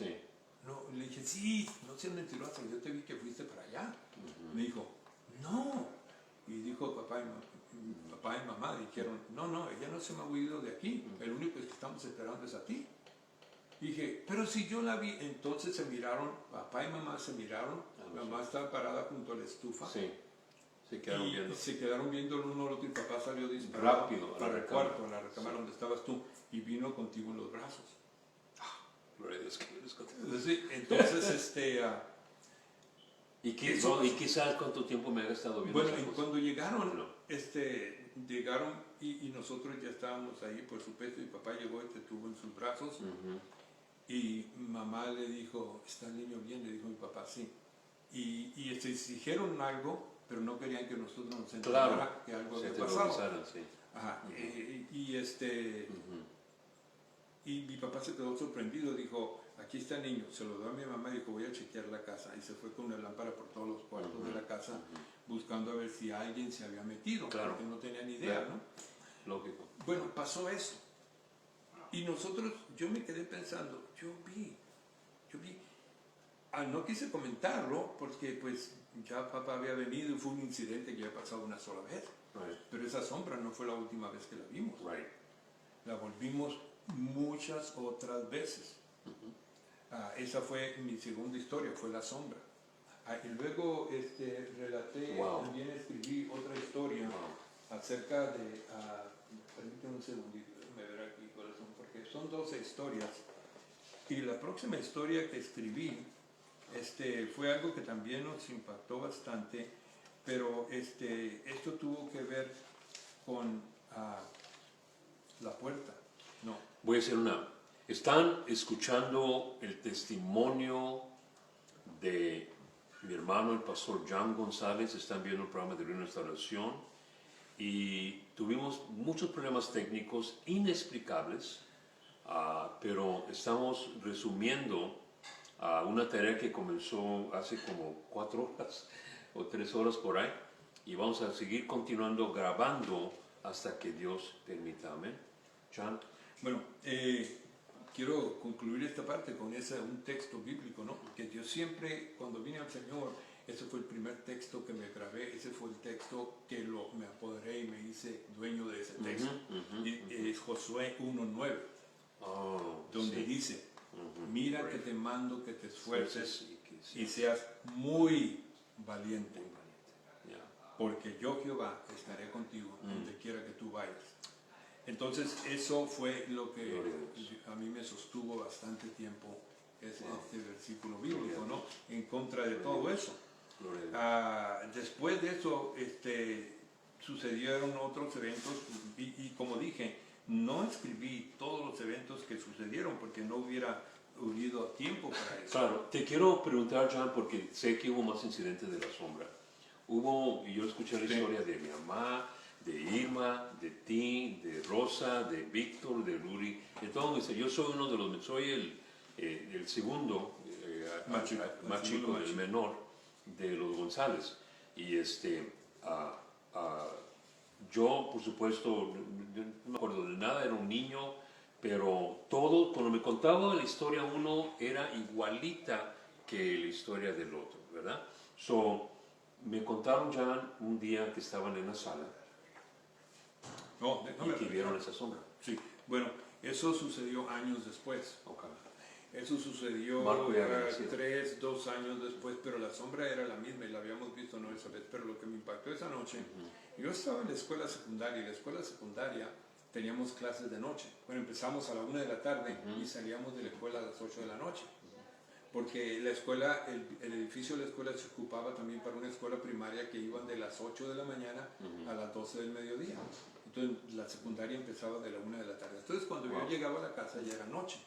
no, le dije, sí, no seas mentiroso, yo te vi que fuiste para allá. Me dijo, no. Y dijo papá y mamá dijeron, no, ella no se me ha movido de aquí, el único que estamos esperando es a ti. Dije, pero si yo la vi, entonces se miraron, papá y mamá se miraron, mamá estaba parada junto a la estufa. Se quedaron viendo el uno al otro y papá salió disparado rápido para el cuarto, a la recámara donde estabas tú, y vino contigo en los brazos. Gloria a Dios, que eres contigo. Entonces, ¿Y qué sabes cuánto tiempo me ha estado viendo? Bueno, cuando llegaron, llegaron y nosotros ya estábamos ahí, por supuesto, y papá llegó y te tuvo en sus brazos. Y mamá le dijo, ¿está el niño bien? Le dijo mi papá, sí. Y dijeron algo, pero no querían que nosotros nos enteráramos que algo había pasado. Y mi papá se quedó sorprendido, dijo, aquí está el niño. Se lo dio a mi mamá y dijo, voy a chequear la casa. Y se fue con una lámpara por todos los cuartos de la casa, buscando a ver si alguien se había metido, porque no tenía ni idea, ¿no? Lógico. Bueno, pasó eso. Y nosotros, yo me quedé pensando, yo vi. No quise comentarlo porque pues ya papá había venido y fue un incidente que había pasado una sola vez. Pero esa sombra no fue la última vez que la vimos. la volvimos muchas otras veces. Esa fue mi segunda historia, fue La Sombra. Y luego relaté, también escribí otra historia acerca de, permíteme un segundito, déjame ver aquí, corazón, porque son 12 historias. Y la próxima historia que escribí fue algo que también nos impactó bastante, pero esto tuvo que ver con la puerta. No. Voy a hacer una. Están escuchando el testimonio de mi hermano, el pastor John González. Están viendo el programa de Reino Restauración. Y tuvimos muchos problemas técnicos inexplicables, pero estamos resumiendo una tarea que comenzó hace como 4 horas o 3 horas por ahí. Y vamos a seguir continuando grabando hasta que Dios permita. Amén. John. Bueno, quiero concluir esta parte con un texto bíblico, ¿no? Porque yo siempre, cuando vine al Señor, ese fue el primer texto que me grabé, ese fue el texto que me apoderé y me hice dueño de ese texto. Y es Josué 1:9, donde dice, mira que te mando que te esfuerces y seas muy valiente, porque yo Jehová estaré contigo donde quiera que tú vayas. Entonces eso fue lo que a mí me sostuvo bastante tiempo, este versículo bíblico, ¿no? En contra de todo eso. Después de eso sucedieron otros eventos y como dije, no escribí todos los eventos que sucedieron porque no hubiera habido tiempo para eso. Claro, te quiero preguntar, John, porque sé que hubo más incidentes de La Sombra. Y yo escuché la historia de mi mamá, de Irma, de ti, de Rosa, de Víctor, de Ruri. Entonces, yo soy soy el segundo, más chico, el menor de los González. Y yo, por supuesto, no me acuerdo de nada, era un niño, pero todo, cuando me contaba la historia uno, era igualita que la historia del otro, ¿verdad? Me contaron ya un día que estaban en la sala y que vieron esa sombra. Sí, bueno, eso sucedió años después. Okay. Eso sucedió 2 años después, pero la sombra era la misma y la habíamos visto no esa vez. Pero lo que me impactó esa noche, yo estaba en la escuela secundaria y en la escuela secundaria teníamos clases de noche. Bueno, empezamos a la 1 de la tarde y salíamos de la escuela a las 8 de la noche. Porque la escuela, el edificio de la escuela se ocupaba también para una escuela primaria que iban de las 8 de la mañana a las 12 del mediodía. Entonces la secundaria empezaba de la 1 de la tarde. Entonces cuando yo llegaba a la casa ya era noche.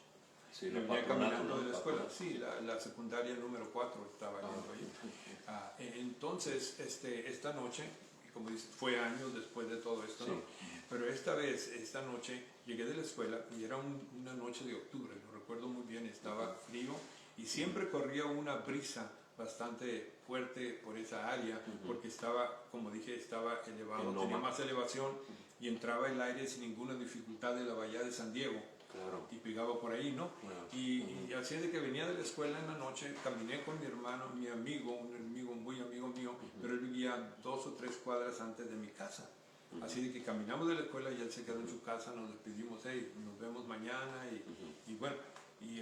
Sí, me venía caminando de la escuela. Sí, la secundaria número 4 estaba yendo ahí. Entonces, esta noche, como dice, fue años después de todo esto, ¿no? Pero esta noche, llegué de la escuela y era una noche de octubre, lo recuerdo muy bien, estaba frío y siempre corría una brisa bastante fuerte por esa área, porque estaba, como dije, estaba elevado, tenía más elevación y entraba el aire sin ninguna dificultad de la bahía de San Diego. Claro. Y pegaba por ahí, ¿no? Claro. Y así de que venía de la escuela en la noche, caminé con mi hermano, un amigo muy amigo mío, pero él vivía 2 o 3 cuadras antes de mi casa. Así de que caminamos de la escuela y él se quedó en su casa, nos despedimos, hey, nos vemos mañana y bueno, y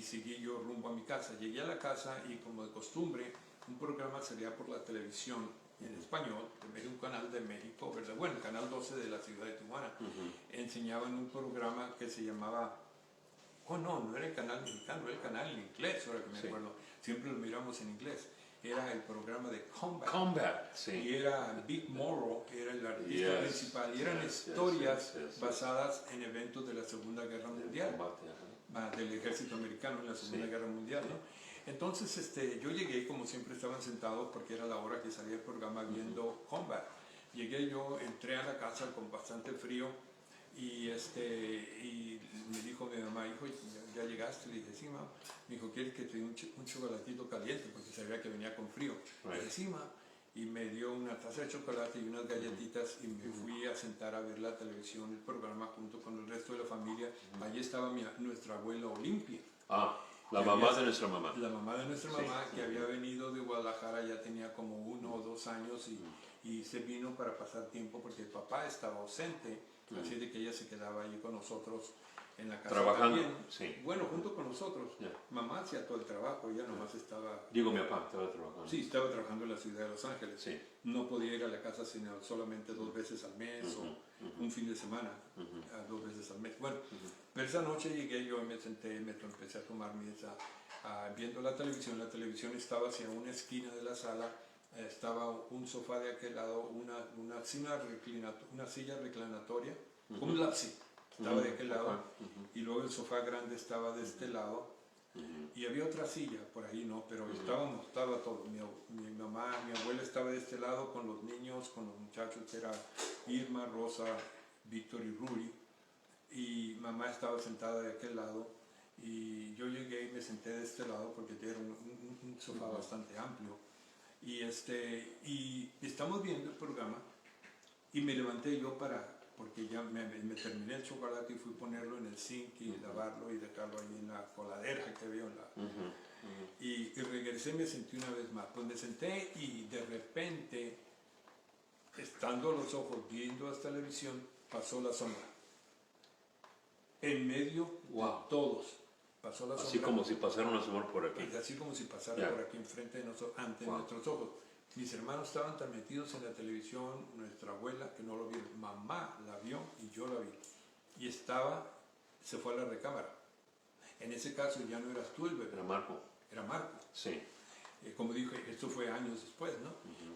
seguí yo rumbo a mi casa. Llegué a la casa y como de costumbre, un programa salía por la televisión en español, en vez de un canal de México, ¿verdad? Bueno, el canal 12 de la ciudad de Tijuana, enseñaban un programa que se llamaba, no era el canal mexicano, era el canal en inglés, ahora que me acuerdo, siempre lo miramos en inglés. Era el programa de Combat. Sí. Y era Big Morrow, que era el artista principal, y eran historias basadas en eventos de la Segunda Guerra Mundial, del ejército americano en la Segunda Guerra Mundial, ¿no? Entonces yo llegué, como siempre estaban sentados, porque era la hora que salía el programa, viendo Combat. Llegué yo, entré a la casa con bastante frío, y me dijo mi mamá, hijo, ¿ya llegaste? Le dije, sí, mamá. Me dijo, ¿quieres que te dé un chocolatito caliente? Porque sabía que venía con frío. Le dije, sí, mamá. Y me dio una taza de chocolate y unas galletitas y me fui a sentar a ver la televisión, el programa, junto con el resto de la familia. Allí estaba nuestra abuela Olimpia. La mamá de nuestra mamá. La mamá de nuestra mamá, que había venido de Guadalajara, ya tenía como 1 o 2 años y se vino para pasar tiempo porque el papá estaba ausente Así de que ella se quedaba allí con nosotros en la casa. Trabajando, también. sí. Bueno, junto con nosotros. Yeah. Mamá hacía todo el trabajo, ella nomás estaba... Digo, mi papá estaba trabajando. Sí, estaba trabajando en la ciudad de Los Ángeles. Sí. No podía ir a la casa sino solamente 2 veces al mes o un fin de semana, 2 veces al mes. Bueno, pero esa noche llegué yo y me senté, empecé a tomar viendo la televisión. La televisión estaba hacia una esquina de la sala, estaba un sofá de aquel lado, una silla reclinatoria, un lapsi, estaba de aquel lado, y luego el sofá grande estaba de este lado. Y había otra silla por ahí, ¿no? Pero estaba todo. Mi mamá, mi abuela estaba de este lado con los niños, con los muchachos, que era Irma, Rosa, Víctor y Ruri. Y mamá estaba sentada de aquel lado. Y yo llegué y me senté de este lado porque era un sofá bastante amplio. Y estamos viendo el programa y me levanté yo porque ya me terminé el chocolate y fui a ponerlo en el zinc y lavarlo y dejarlo ahí en la coladera que había y regresé y me senté una vez más. Pues me senté y de repente, estando los ojos viendo la televisión, pasó la sombra. En medio de todos pasó la sombra. Así como si pasara una sombra por aquí. Así como si pasara por aquí enfrente de nosotros, ante nuestros ojos. Mis hermanos estaban tan metidos en la televisión, nuestra abuela, que no lo vieron. Mamá la vio y yo la vi. Y se fue a la recámara. En ese caso ya no eras tú el bebé. Era Marco. Era Marco. Sí. Como dije, esto fue años después, ¿no?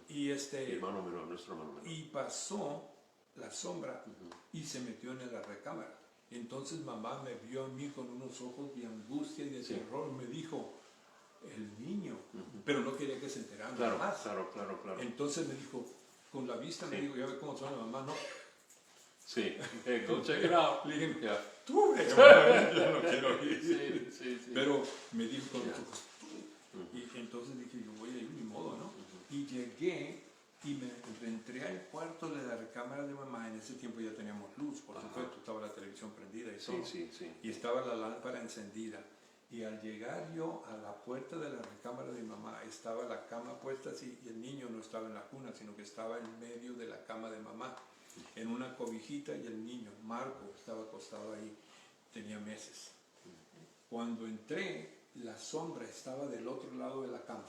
Mi hermano menor, nuestro hermano menor. Y pasó la sombra y se metió en la recámara. Entonces mamá me vio a mí con unos ojos de angustia y de terror. Me dijo, el niño, pero no quería que se enteraran más. Claro. Entonces me dijo, con la vista me dijo, ya ve cómo son las mamás, ¿no? Sí, go check it out. Le dije, Yeah. tú, yo no quiero ir. Sí. Pero me dijo con los ojos, tú. Y entonces dije, yo voy a ir, ni modo, ¿no? Y llegué y me entré al cuarto de la recámara de mamá. En ese tiempo ya teníamos luz, por supuesto, estaba la televisión prendida y todo. Sí. Y estaba la lámpara encendida. Y al llegar yo a la puerta de la recámara de mamá, estaba la cama puesta así, y el niño no estaba en la cuna, sino que estaba en medio de la cama de mamá, en una cobijita, y el niño, Marco, estaba acostado ahí, tenía meses. Cuando entré, la sombra estaba del otro lado de la cama,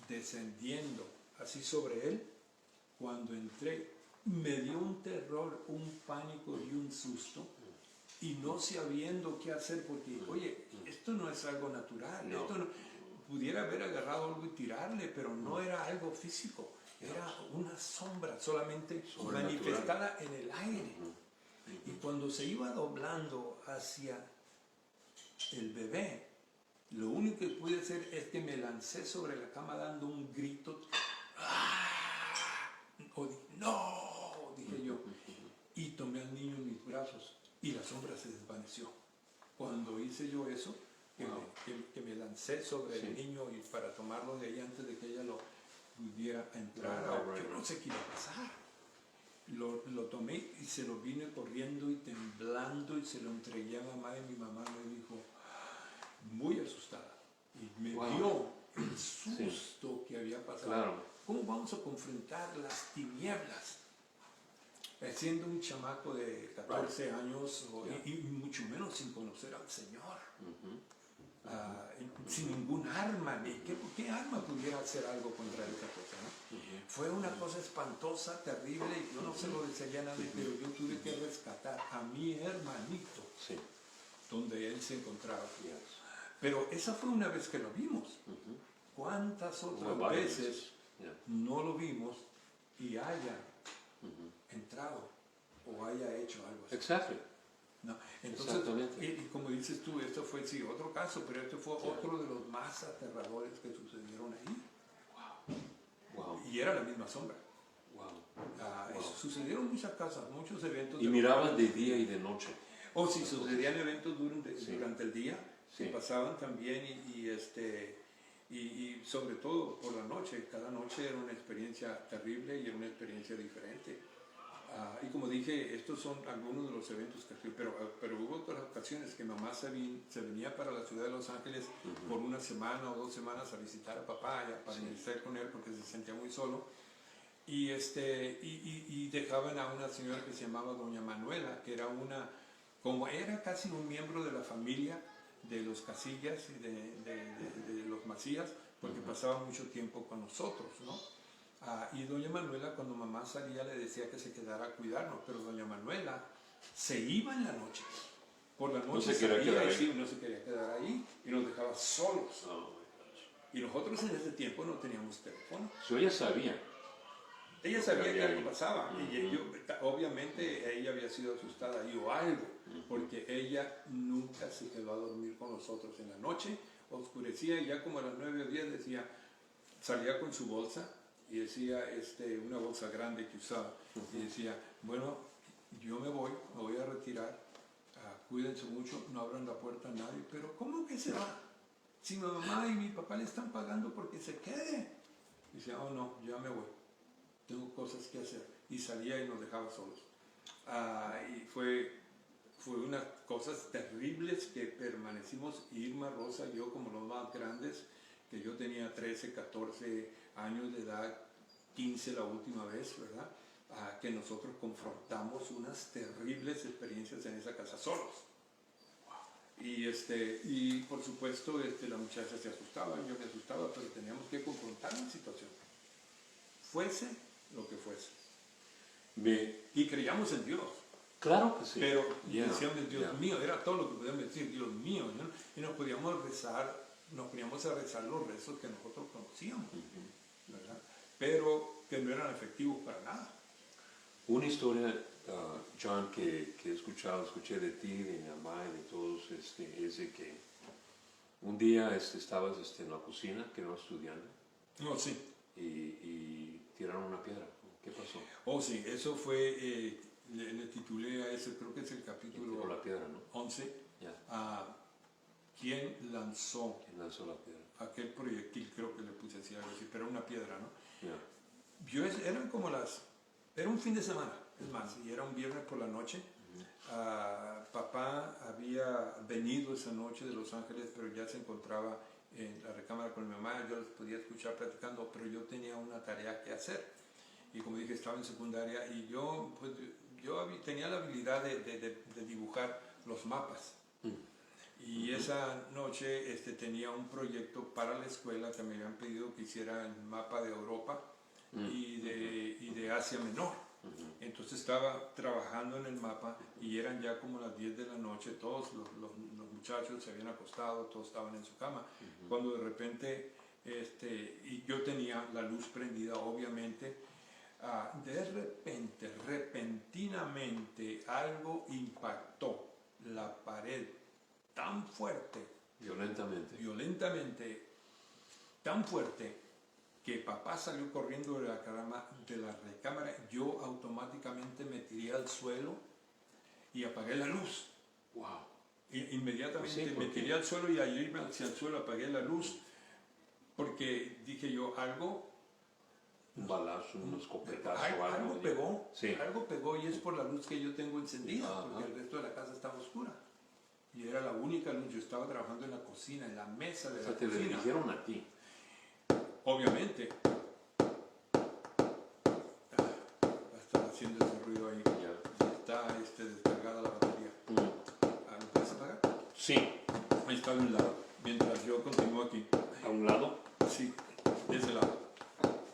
descendiendo así sobre él. Cuando entré, me dio un terror, un pánico y un susto. Y no sabiendo qué hacer, porque, oye, esto no es algo natural, esto no, pudiera haber agarrado algo y tirarle, pero no era algo físico, era una sombra solamente manifestada en el aire. Y cuando se iba doblando hacia el bebé, lo único que pude hacer es que me lancé sobre la cama dando un grito. ¡No! Dije yo, y tomé al niño en mis brazos. Y la sombra se desvaneció. Cuando hice yo eso, que me lancé sobre el niño y para tomarlo de ahí antes de que ella lo pudiera entrar, yo no sé qué iba a pasar. Lo tomé y se lo vine corriendo y temblando y se lo entregué a mamá, y mi mamá me dijo, muy asustada, y me dio el susto que había pasado. Claro. ¿Cómo vamos a confrontar las tinieblas? Siendo un chamaco de 14 años y mucho menos sin conocer al Señor, sin ningún arma, ¿qué arma pudiera hacer algo contra esa cosa? ¿No? Fue una cosa espantosa, terrible, y yo no se lo desearía a nadie, pero yo tuve que rescatar a mi hermanito donde él se encontraba. Pero esa fue una vez que lo vimos. ¿Cuántas otras veces no lo vimos y haya entrado o haya hecho algo así? Exacto. No. Entonces, y como dices tú, esto fue otro caso, pero este fue otro de los más aterradores que sucedieron ahí. Wow. Y era la misma sombra. Sucedieron muchas cosas, muchos eventos. Y miraban de día y de noche. Sí, sucedían eventos durante el día, que pasaban también, y sobre todo por la noche. Cada noche era una experiencia terrible y era una experiencia diferente. Y como dije, estos son algunos de los eventos que fui, pero hubo otras ocasiones que mamá se venía para la ciudad de Los Ángeles por una semana o 2 semanas a visitar a papá, para estar con él porque se sentía muy solo. y dejaban a una señora que se llamaba Doña Manuela, que era como era casi un miembro de la familia de los Casillas y de los Macías, porque pasaba mucho tiempo con nosotros, ¿no? Y Doña Manuela, cuando mamá salía, le decía que se quedara a cuidarnos, pero Doña Manuela se iba en la noche. Por la noche No se quería quedar ahí. sí, no se quería quedar ahí y nos dejaba solos. Oh, my gosh. Y nosotros en ese tiempo no teníamos teléfono. So ella sabía. Ella sabía que había algo ahí. pasaba obviamente ella había sido asustada ahí o algo, porque ella nunca se quedó a dormir con nosotros en la noche, oscurecía y ya como a las 9 o 10 decía, salía con su bolsa y decía, una bolsa grande que usaba, y decía, bueno, yo me voy a retirar, cuídense mucho, no abran la puerta a nadie, pero ¿cómo que se va? Si mi mamá y mi papá le están pagando porque se quede. Y decía, oh no, ya me voy. Tengo cosas que hacer. Y salía y nos dejaba solos. Y fue unas cosas terribles que permanecimos, Irma, Rosa y yo como los más grandes, que yo tenía 13, 14 años de edad, 15 la última vez, ¿verdad? Que nosotros confrontamos unas terribles experiencias en esa casa solos. Y por supuesto la muchacha se asustaba, yo me asustaba, pero teníamos que confrontar la situación. Fuese lo que fuese. Y creíamos en Dios. Claro que sí. Pero Yeah, decíamos, Dios yeah. mío, era todo lo que podíamos decir, Dios mío, ¿no? Y nos poníamos a rezar los rezos que nosotros conocíamos, ¿verdad? Pero que no eran efectivos para nada. Una historia, John, que escuché de ti, de mi mamá y de todos, es de que un día estabas en la cocina, que no estudiando, No, sí. y tiraron una piedra. ¿Qué pasó? Oh, sí, eso fue, le titulé a ese, creo que es el capítulo Tiró la piedra, ¿no? 11. Yeah. ¿Quién lanzó ¿Quién lanzó la piedra? aquel proyectil? Creo que le puse así algo así, pero era una piedra, ¿no? Yeah. Era un fin de semana, es más, y era un viernes por la noche. Papá había venido esa noche de Los Ángeles, pero ya se encontraba en la recámara con mi mamá. Yo los podía escuchar platicando, pero yo tenía una tarea que hacer. Y como dije, estaba en secundaria y yo tenía la habilidad de dibujar los mapas. Y esa noche tenía un proyecto para la escuela que me habían pedido que hiciera el mapa de Europa y de Asia Menor. Entonces estaba trabajando en el mapa y eran ya como las 10 de la noche, todos los muchachos se habían acostado, todos estaban en su cama, cuando de repente, y yo tenía la luz prendida obviamente, de repente, repentinamente, algo impactó la pared tan fuerte, violentamente, tan fuerte, que papá salió corriendo de la recámara, yo automáticamente me tiré al suelo y apagué la luz. Wow. Inmediatamente Sí, me tiré al suelo y allí hacia el suelo apagué la luz, porque dije yo, Un balazo, un escopetazo, algo pegó, sí. algo pegó y es por la luz que yo tengo encendida, porque el resto de la casa estaba oscura. Y era la única luz, yo estaba trabajando en la cocina, en la mesa de la te cocina. dirigieron a ti. Obviamente. Está haciendo ese ruido ahí. Yeah. Está descargada la batería. ¿Lo puedes apagar? Sí. Ahí está de un lado, mientras yo continúo aquí. ¿A un lado? Sí, de ese lado.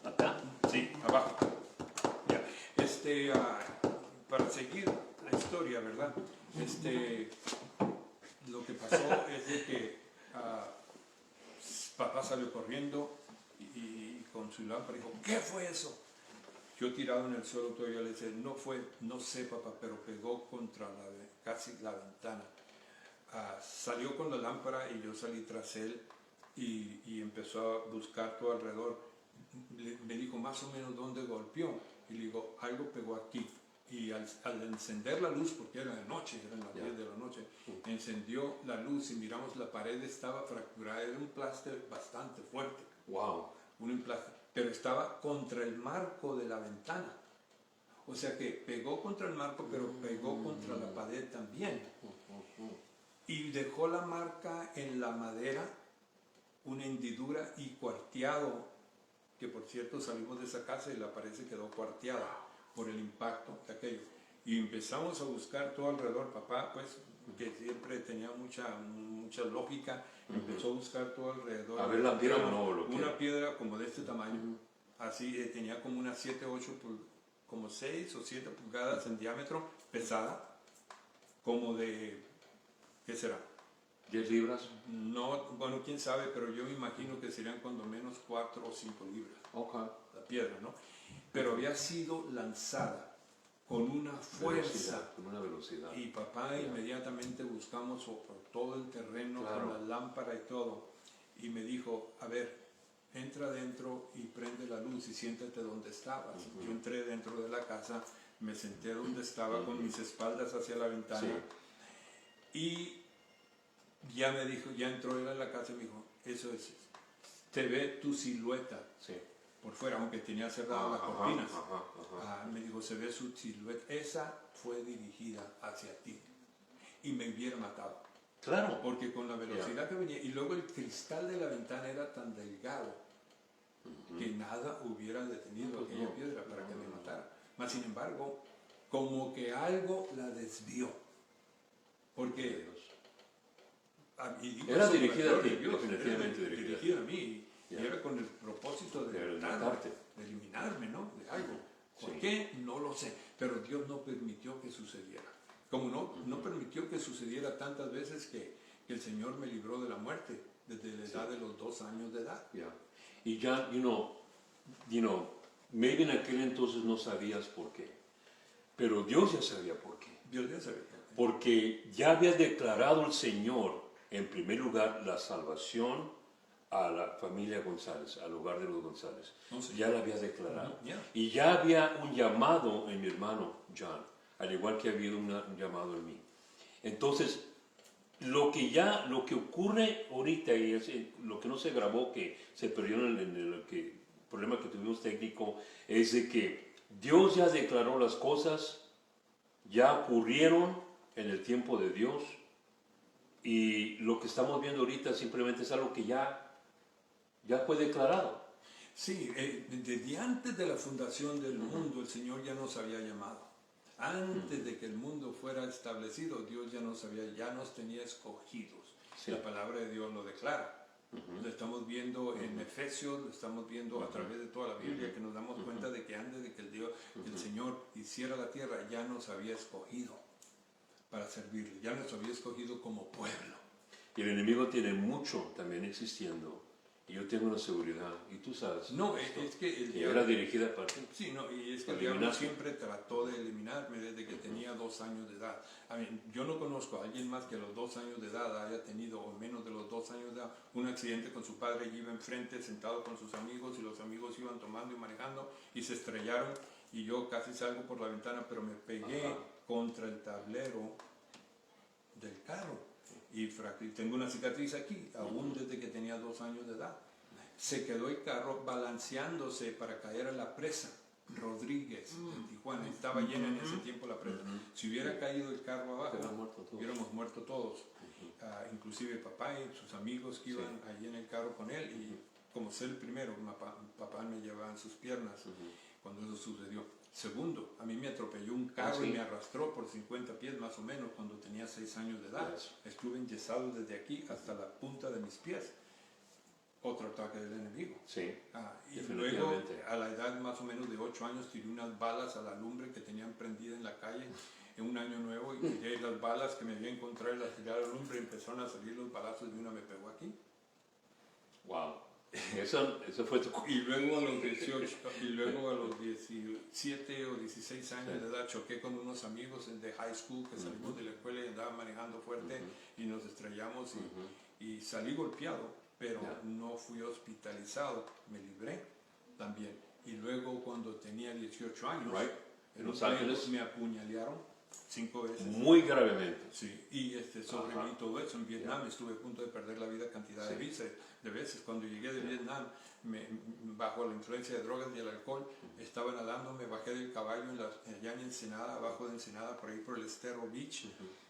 ¿Acá? Sí, abajo. Ya. Para seguir la historia, ¿verdad? Lo que pasó es de que papá salió corriendo y con su lámpara dijo, ¿qué fue eso? Yo tirado en el suelo todavía le decía, no sé papá, pero pegó contra casi la ventana. Salió con la lámpara y yo salí tras él y empezó a buscar todo alrededor. Me dijo más o menos dónde golpeó y le digo, algo pegó aquí. Y al encender la luz, porque era de noche, eran las 10 de la noche, encendió la luz y miramos la pared estaba fracturada, era un pláster bastante fuerte. Wow. Un emplaste, pero estaba contra el marco de la ventana. O sea que pegó contra el marco, pero pegó contra la pared también. Y dejó la marca en la madera, una hendidura y cuarteado que por cierto salimos de esa casa y la pared se quedó cuarteada por el impacto de aquello. Y empezamos a buscar todo alrededor. Papá, pues, que siempre tenía mucha lógica, empezó a buscar todo alrededor. A ver la piedra o no, lo que una era. piedra como de este tamaño, así, tenía como unas 7, 8, como 6 o 7 pulgadas en diámetro, pesada, como de, ¿qué será? 10 libras. No, bueno, quién sabe, pero yo me imagino que serían cuando menos 4 o 5 libras, Okay. la piedra, ¿no? Pero había sido lanzada con una fuerza. Con una velocidad. Y papá inmediatamente buscamos por todo el terreno, Claro. con la lámpara y todo. Y me dijo, a ver, entra adentro y prende la luz y siéntate donde estabas. Yo entré dentro de la casa, me senté donde estaba con mis espaldas hacia la ventana. Sí. Y ya me dijo, ya entró él a la casa y me dijo, eso es, te ve tu silueta Sí. por fuera, aunque tenía cerradas las Ajá, cortinas. ajá. Me dijo, se ve su silueta, esa fue dirigida hacia ti y me hubiera matado. Claro. Porque con la velocidad que venía, y luego el cristal de la ventana era tan delgado que nada hubiera detenido Pues aquella no. piedra para que me matara. Mas sin embargo, como que algo la desvió. Porque y digo Era eso, dirigida a gloria ti, Dios, definitivamente era dirigida. a mí. Y Ya. era con el propósito de De matarme, matarte. de eliminarme, ¿no? De algo. ¿Por Sí. qué? No lo sé. Pero Dios no permitió que sucediera. Como no permitió que sucediera tantas veces que el Señor me libró de la muerte desde la edad de los 2 años de edad. Yeah. Y ya, you know, maybe en aquel entonces no sabías por qué, pero Dios ya sabía por qué. Dios ya sabía. Porque ya había declarado el Señor, en primer lugar, la salvación a la familia González, al hogar de los González. No, sí. Ya la había declarado. Ya. Y ya había un llamado en mi hermano John, al igual que ha habido un llamado en mí. Entonces, lo que ocurre ahorita, y es lo que no se grabó, que se perdió en el problema que tuvimos técnico, es de que Dios ya declaró las cosas, ya ocurrieron en el tiempo de Dios, y lo que estamos viendo ahorita simplemente es algo que ya fue declarado. Sí, desde antes de la fundación del mundo el Señor ya nos había llamado. Antes de que el mundo fuera establecido, Dios ya nos tenía escogidos. Sí. La palabra de Dios lo declara. Lo estamos viendo en Efesios, lo estamos viendo a través de toda la Biblia, que nos damos cuenta de que antes de que el Señor hiciera la tierra, ya nos había escogido para servirle, ya nos había escogido como pueblo. Y el enemigo tiene mucho también existiendo, y yo tengo una seguridad, y tú sabes. No, esto, es que el que era dirigida para ti. Sí, no, y es que el Para diablo eliminarte. siempre trató de eliminarme desde que tenía 2 años de edad. Yo no conozco a alguien más que a los 2 años de edad haya tenido, o menos de los 2 años de edad, un accidente con su padre y iba enfrente sentado con sus amigos y los amigos iban tomando y manejando y se estrellaron y yo casi salgo por la ventana, pero me pegué contra el tablero del carro y tengo una cicatriz aquí, aún desde que tenía 2 años de edad. Se quedó el carro balanceándose para caer a la presa Rodríguez en Tijuana. Estaba llena en ese tiempo la presa. Si hubiera caído el carro abajo, hubiéramos muerto todos. Inclusive papá y sus amigos que iban allí en el carro con él. Y como sé el primero, papá me llevaba en sus piernas cuando eso sucedió. Segundo, a mí me atropelló un carro y me arrastró por 50 pies más o menos cuando tenía 6 años de edad. Estuve enyesado desde aquí hasta la punta de mis pies. Otro ataque del enemigo. Sí, y luego, a la edad más o menos de 8 años, tiré unas balas a la lumbre que tenían prendida en la calle en un año nuevo y tiré las balas que me había encontrado y las tiré a la lumbre y empezaron a salir los balazos y una me pegó aquí. Wow. Eso fue tu... Y luego a los 18, y luego a los 17 o 16 años de edad choqué con unos amigos de high school que salimos de la escuela y andaban manejando fuerte y nos estrellamos y salí golpeado, pero no fui hospitalizado, me libré también. Y luego cuando tenía 18 años, En Los Ángeles, me apuñalearon 5 veces. Muy gravemente. Sí, y sobreviví todo eso. En Vietnam estuve a punto de perder la vida cantidad de veces. Cuando llegué de Vietnam, bajo la influencia de drogas y el alcohol, estaba nadando, me bajé del caballo allá en Ensenada, abajo de Ensenada, por ahí por el Estero Beach.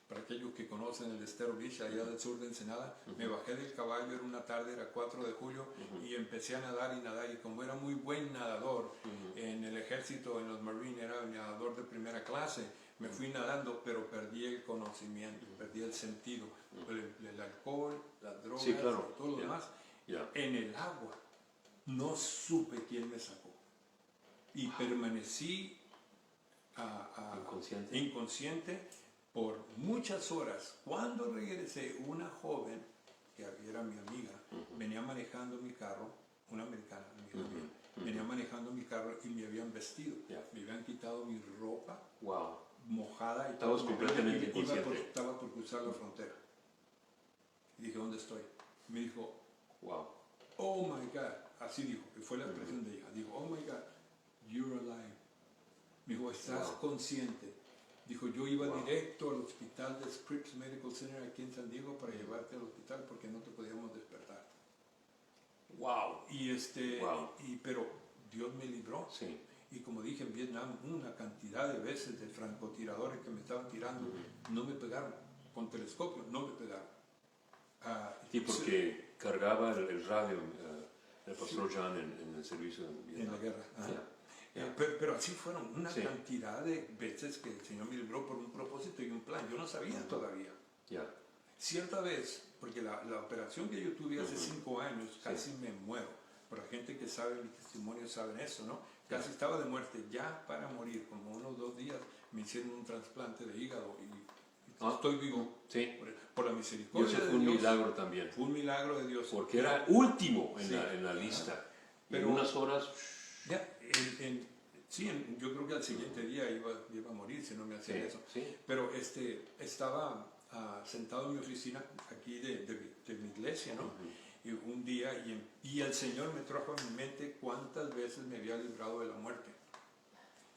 Para aquellos que conocen el Estero Beach, allá del sur de Ensenada, me bajé del caballo, era una tarde, era 4 de julio, y empecé a nadar, y como era muy buen nadador, en el ejército, en los Marines, era nadador de primera clase, me fui nadando, pero perdí el conocimiento, perdí el sentido, el alcohol, las drogas, Sí, claro. todo lo demás. En el agua, no supe quién me sacó, y permanecí inconsciente por muchas horas. Cuando regresé, una joven, que era mi amiga, venía manejando mi carro, una americana, amiga mía, venía manejando mi carro y me habían vestido. Me habían quitado mi ropa mojada y todo. Estabas completamente inconsciente. Estaba por cruzar la frontera. Y dije, ¿dónde estoy? Me dijo, oh my God, así dijo, que fue la expresión de ella. Dijo, oh my God, you're alive. Me dijo, estás consciente. Dijo, yo iba directo al hospital de Scripps Medical Center aquí en San Diego para llevarte al hospital porque no te podíamos despertar. ¡Wow! Pero Dios me libró. Sí. Y como dije en Vietnam, una cantidad de veces de francotiradores que me estaban tirando, no me pegaron. Con telescopio, no me pegaron. Sí, porque cargaba el radio el pastor John en el servicio en Vietnam. En la guerra. Pero así fueron una cantidad de veces que el Señor me libró por un propósito y un plan. Yo no sabía todavía. Cierta vez, porque la operación que yo tuve hace 5 años, casi me muero. Por la gente que sabe mi testimonio saben eso, ¿no? Casi estaba de muerte, ya para morir. Como unos 2 días me hicieron un trasplante de hígado y estoy vivo. Sí. Por la misericordia de Dios. Fue un milagro también. Fue un milagro de Dios. Porque era último en la lista. Pero en unas horas... yo creo que al siguiente día iba a morir si no me hacían eso. Pero estaba sentado en mi oficina aquí de mi iglesia, ¿no? Y un día, y el Señor me trajo a mi mente cuántas veces me había librado de la muerte.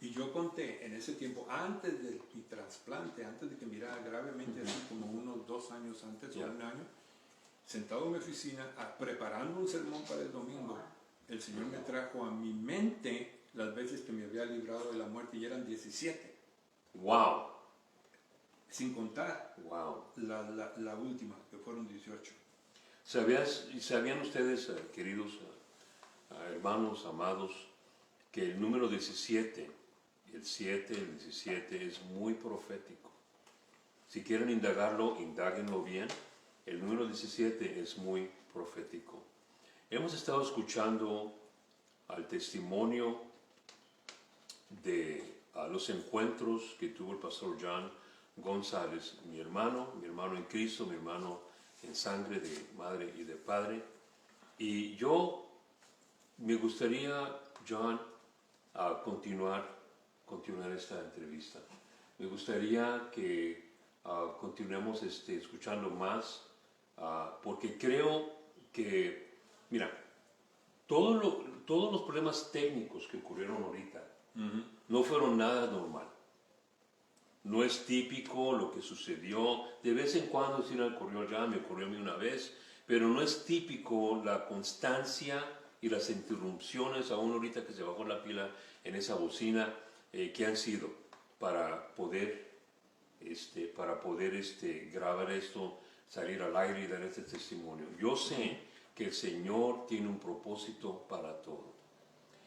Y yo conté en ese tiempo, antes de mi trasplante, antes de que mirara gravemente, así como unos 2 años antes o 1 año, sentado en mi oficina, preparando un sermón para el domingo, el Señor me trajo a mi mente las veces que me había librado de la muerte, y eran 17. ¡Wow! Sin contar la última, que fueron 18. ¿Sabían ustedes, queridos hermanos, amados, que el número 17, el 7, el 17 es muy profético? Si quieren indagarlo, indáguenlo bien. El número 17 es muy profético. Hemos estado escuchando al testimonio de los encuentros que tuvo el pastor John González, mi hermano en Cristo, mi hermano en sangre de madre y de padre. Y yo me gustaría, John, continuar esta entrevista. Me gustaría que continuemos escuchando más, porque creo que, mira, todos los problemas técnicos que ocurrieron ahorita no fueron nada normal. No es típico lo que sucedió. De vez en cuando sí me ocurrió a mí una vez, pero no es típico la constancia y las interrupciones, aún ahorita que se bajó la pila en esa bocina, que han sido para poder grabar esto, salir al aire y dar este testimonio. Yo sé que el Señor tiene un propósito para todo.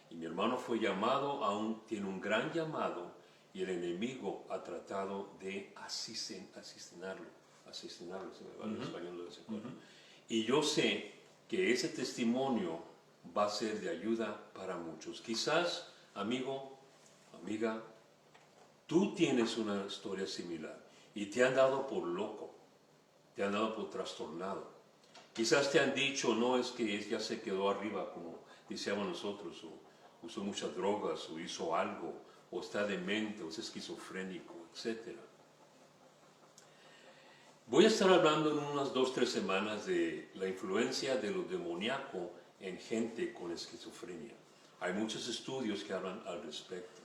Y mi hermano fue llamado, tiene un gran llamado, y el enemigo ha tratado de asesinarlo, se me va en español de vez en cuando. Y yo sé que ese testimonio va a ser de ayuda para muchos. Quizás, amigo, amiga, tú tienes una historia similar y te han dado por loco, te han dado por trastornado. Quizás te han dicho, no, es que ya se quedó arriba, como decíamos nosotros, o usó muchas drogas, o hizo algo, o está demente, o es esquizofrénico, etc. Voy a estar hablando en unas 2-3 semanas de la influencia de lo demoníaco en gente con esquizofrenia. Hay muchos estudios que hablan al respecto.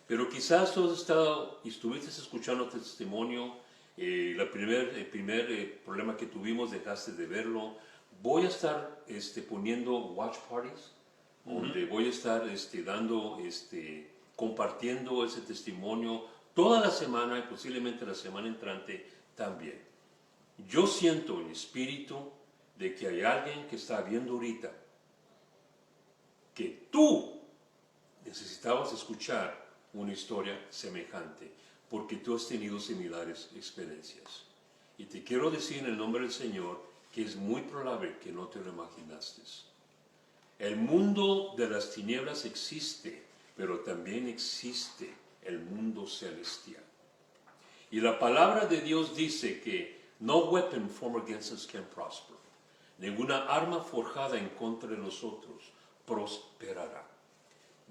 Pero quizás tú has estado y estuviste escuchando testimonio, el primer problema que tuvimos dejaste de verlo. Voy a estar poniendo watch parties, donde voy a estar compartiendo ese testimonio toda la semana y posiblemente la semana entrante también. Yo siento en espíritu de que hay alguien que está viendo ahorita que tú necesitabas escuchar una historia semejante, porque tú has tenido similares experiencias. Y te quiero decir en el nombre del Señor que es muy probable que no te lo imaginaste. El mundo de las tinieblas existe, pero también existe el mundo celestial. Y la palabra de Dios dice que no weapon formed against us can prosper. Ninguna arma forjada en contra de nosotros prosperará.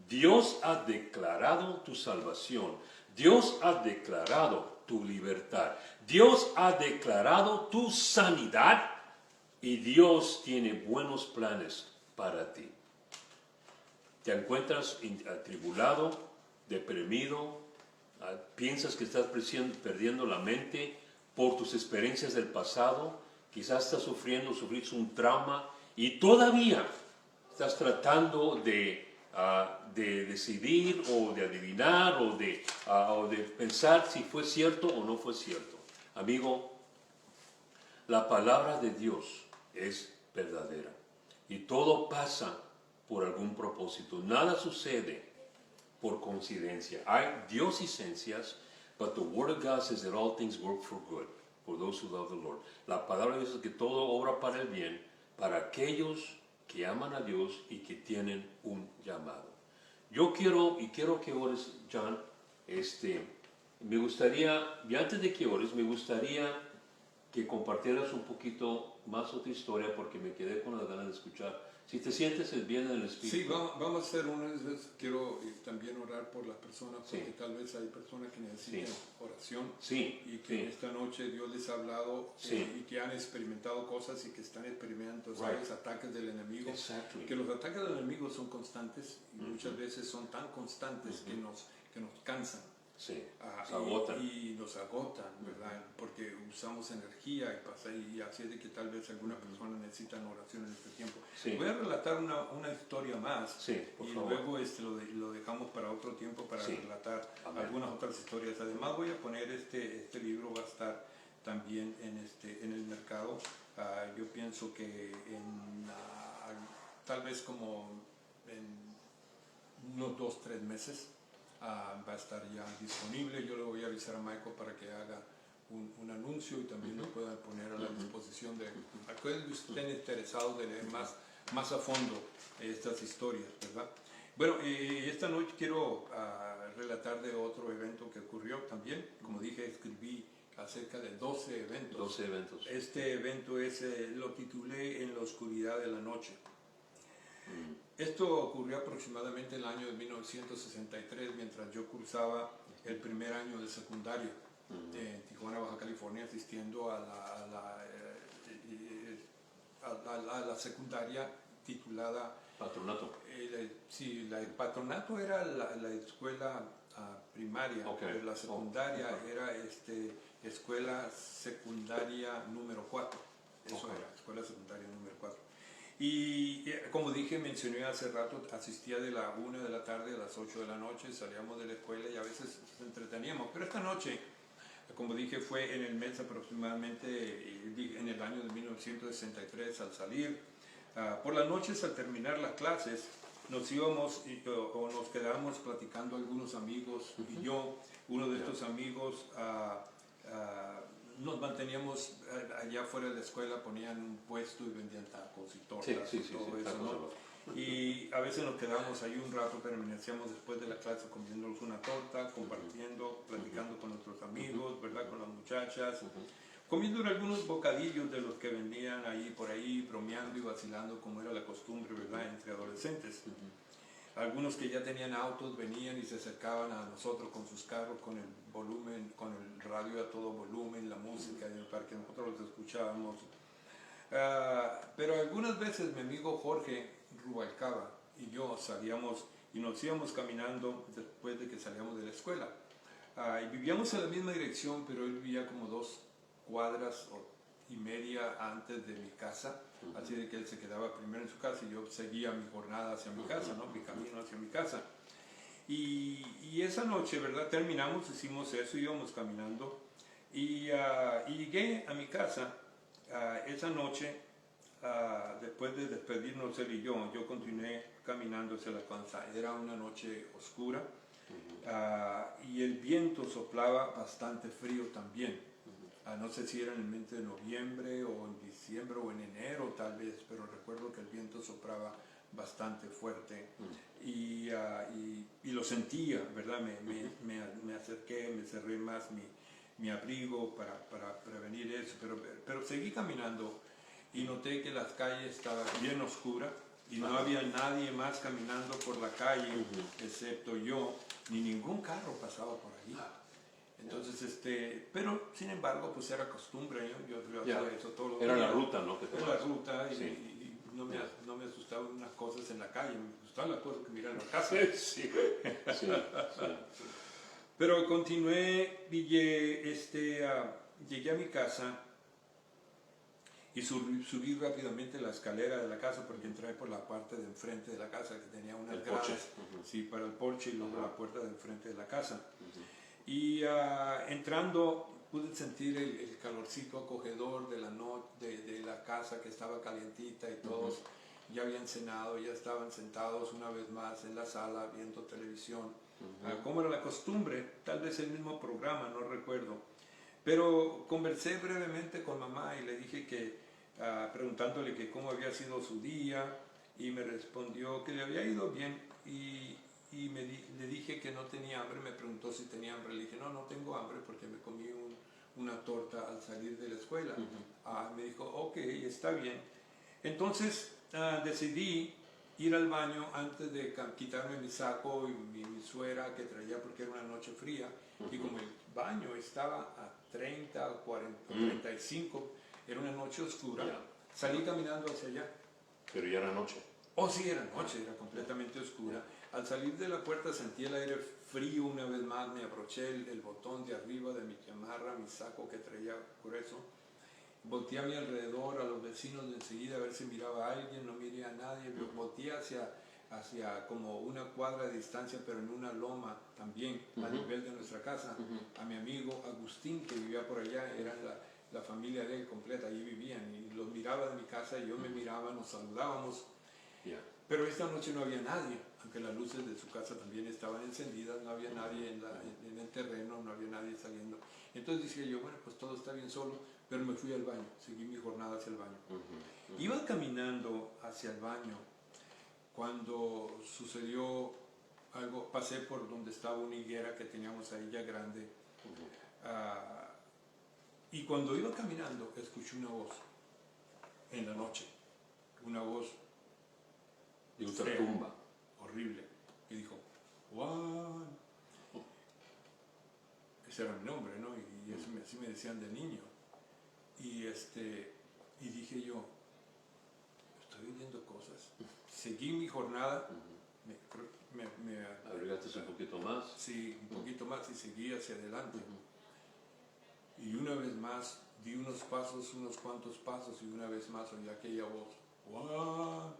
Dios ha declarado tu salvación. Dios ha declarado tu libertad. Dios ha declarado tu sanidad. Y Dios tiene buenos planes para ti. Te encuentras atribulado, deprimido, piensas que estás perdiendo la mente por tus experiencias del pasado, quizás estás sufriste un trauma y todavía estás tratando de decidir o de adivinar o de pensar si fue cierto o no fue cierto. Amigo, la palabra de Dios es verdadera y todo pasa por algún propósito. Nada sucede por coincidencia. Hay diosidencias, but the word of God says that all things work for good for those who love the Lord. La palabra de Dios es que todo obra para el bien para aquellos que aman a Dios y que tienen un llamado. Yo quiero que ores, John, me gustaría, y antes de que ores, me gustaría que compartieras un poquito más otra historia porque me quedé con las ganas de escuchar. Si te sientes bien en el espíritu. Sí, vamos a hacer una vez. Quiero también orar por las personas, porque tal vez hay personas que necesitan oración. Sí. Y que esta noche Dios les ha hablado y que han experimentado cosas y que están experimentando varios ataques del enemigo. Exactly. Que los ataques del enemigo son constantes y muchas veces son tan constantes que nos cansan. Sí, nos agotan. Y nos agotan, ¿verdad? Porque usamos energía y así es de que tal vez alguna persona necesita oración en este tiempo. Sí. Voy a relatar una historia más por y favor. luego lo dejamos para otro tiempo para relatar algunas otras historias. Además voy a poner este libro, va a estar también en el mercado. Yo pienso que tal vez como en unos 2-3 meses va a estar ya disponible. Yo le voy a avisar a Michael para que haga un anuncio y también lo puedan poner a la disposición de aquellos que estén interesados de leer más a fondo estas historias, ¿verdad? Bueno, esta noche quiero relatar de otro evento que ocurrió también. Como dije, escribí acerca de 12 eventos. 12 eventos. Este evento lo titulé En la oscuridad de la noche. Esto ocurrió aproximadamente en el año de 1963, mientras yo cursaba el primer año de secundaria en Tijuana, Baja California, asistiendo a la secundaria titulada... Patronato. Sí, el patronato era la escuela primaria, pero la secundaria era escuela secundaria número 4. Eso era, escuela secundaria número 4. Y como dije, mencioné hace rato, asistía de la 1 de la tarde a las 8 de la noche, salíamos de la escuela y a veces nos entreteníamos. Pero esta noche, como dije, fue en el mes aproximadamente, en el año de 1963 al salir. Por las noches, al terminar las clases, nos íbamos o nos quedábamos platicando algunos amigos y yo, uno de estos amigos, nos manteníamos allá fuera de la escuela, ponían un puesto y vendían tacos y tortas y todo eso, ¿no? Y a veces nos quedábamos ahí un rato, permanecíamos después de la clase comiéndonos una torta, compartiendo, platicando con nuestros amigos, ¿verdad? Con las muchachas, comiendo algunos bocadillos de los que vendían ahí por ahí, bromeando y vacilando como era la costumbre, ¿verdad? Entre adolescentes. Algunos que ya tenían autos venían y se acercaban a nosotros con sus carros, con el volumen, con el radio a todo volumen, la música, para que nosotros los escuchábamos. Pero algunas veces mi amigo Jorge Rubalcaba y yo salíamos y nos íbamos caminando después de que salíamos de la escuela. Y vivíamos en la misma dirección, pero él vivía como 2,5 cuadras antes de mi casa, así de que él se quedaba primero en su casa y yo seguía mi jornada hacia mi casa, ¿no? Mi camino hacia mi casa. Y esa noche, ¿verdad? Terminamos, hicimos eso, íbamos caminando y llegué a mi casa esa noche, después de despedirnos él y yo continué caminando hacia la casa. Era una noche oscura y el viento soplaba bastante frío también. No sé si era en el mes de noviembre o en diciembre o en enero tal vez, pero recuerdo que el viento soplaba bastante fuerte y lo sentía, ¿verdad? Me acerqué, me cerré más mi abrigo para prevenir eso, pero seguí caminando y noté que la calle estaba bien oscura y no había nadie más caminando por la calle excepto yo, ni ningún carro pasaba por allí. Entonces, pero sin embargo, pues era costumbre, yo hacía eso todos los días. Era la ruta, ¿no? Era la ruta y, sí. y no me asustaban unas cosas en la calle, me gustaban las cosas que miran en la casa. Sí. Pero continué, llegué a mi casa y subí rápidamente la escalera de la casa porque entré por la parte de enfrente de la casa que tenía unas gradas, sí, para el porche y luego la puerta de enfrente de la casa. Y entrando pude sentir el calorcito acogedor de la casa que estaba calientita y todos ya habían cenado, ya estaban sentados una vez más en la sala viendo televisión. Como era la costumbre, tal vez el mismo programa, no recuerdo. Pero conversé brevemente con mamá y le dije preguntándole que cómo había sido su día y me respondió que le había ido bien y le dije que no tenía hambre, me preguntó si tenía hambre, le dije no tengo hambre porque me comí una torta al salir de la escuela. Me dijo ok, está bien. Entonces decidí ir al baño antes de quitarme mi saco y mi suera que traía porque era una noche fría y como el baño estaba a 30 o 40, 35, era una noche oscura, salí caminando hacia allá. Pero ya era noche. Oh, sí, era noche, era completamente oscura. Al salir de la puerta sentí el aire frío una vez más, me abroché el botón de arriba de mi chamarra, mi saco que traía grueso. Volteé a mi alrededor, a los vecinos de enseguida a ver si miraba a alguien, no miré a nadie. Volteé hacia como 1 cuadra de distancia, pero en una loma también, a nivel de nuestra casa. A mi amigo Agustín, que vivía por allá, era la familia de él completa, allí vivían. Y los miraba de mi casa y yo me miraba, nos saludábamos. Pero esta noche no había nadie, aunque las luces de su casa también estaban encendidas, no había nadie en el terreno, no había nadie saliendo. Entonces dije yo, bueno, pues todo está bien solo, pero me fui al baño, seguí mi jornada hacia el baño. Iba caminando hacia el baño cuando sucedió algo, pasé por donde estaba una higuera que teníamos ahí ya grande, y cuando iba caminando escuché una voz en la noche, una voz de ultratumba, horrible, y dijo, Juan. Ese era mi nombre, ¿no? Y así me decían de niño. Y dije yo, estoy oyendo cosas. Seguí mi jornada, me abrigaste un poquito más. Sí, un poquito más y seguí hacia adelante. Y una vez más di unos cuantos pasos y una vez más oí aquella voz, Juan.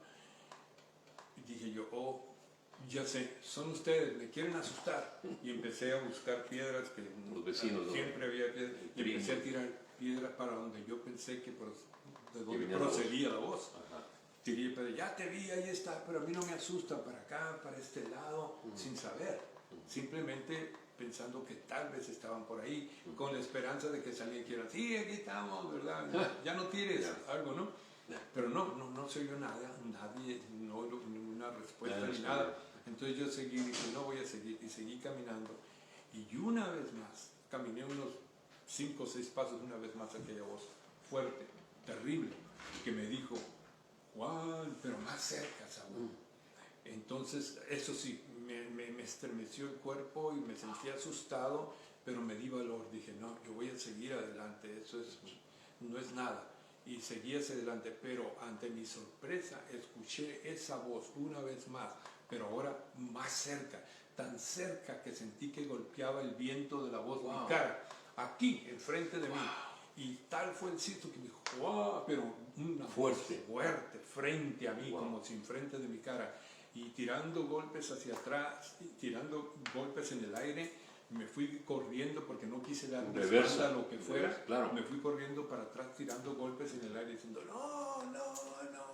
Y dije yo, oh, ya sé, son ustedes, me quieren asustar. Y empecé a buscar piedras que los vecinos, siempre había piedras. Y empecé a tirar piedras para donde yo pensé de donde procedía la voz. Tiré piedras, ya te vi, ahí está, pero a mí no me asusta, para acá, para este lado, sin saber. Simplemente pensando que tal vez estaban por ahí, con la esperanza de que salían y quieran, sí, aquí estamos, ¿verdad? Ya no tires, algo, ¿no? Pero no se oyó nada, nadie, no una respuesta ni nada. Entonces yo seguí, dije, no voy a seguir, y seguí caminando. Y una vez más, caminé unos 5 o 6 pasos, una vez más aquella voz fuerte, terrible, que me dijo, Juan, pero más cerca, Saúl. Entonces, eso sí, me estremeció el cuerpo y me sentí asustado, pero me di valor. Dije, no, yo voy a seguir adelante, no es nada. y seguí hacia adelante, pero ante mi sorpresa escuché esa voz una vez más, pero ahora más cerca, tan cerca que sentí que golpeaba el viento de la voz mi cara, aquí, enfrente de mí. Y tal fue el sitio que me dijo, wow, pero una fuerte, frente a mí, como si enfrente de mi cara. Y tirando golpes hacia atrás, tirando golpes en el aire, me fui corriendo porque no quise dar una espalda a lo que fuera. Claro. Me fui corriendo para atrás tirando golpes en el aire diciendo no, no, no.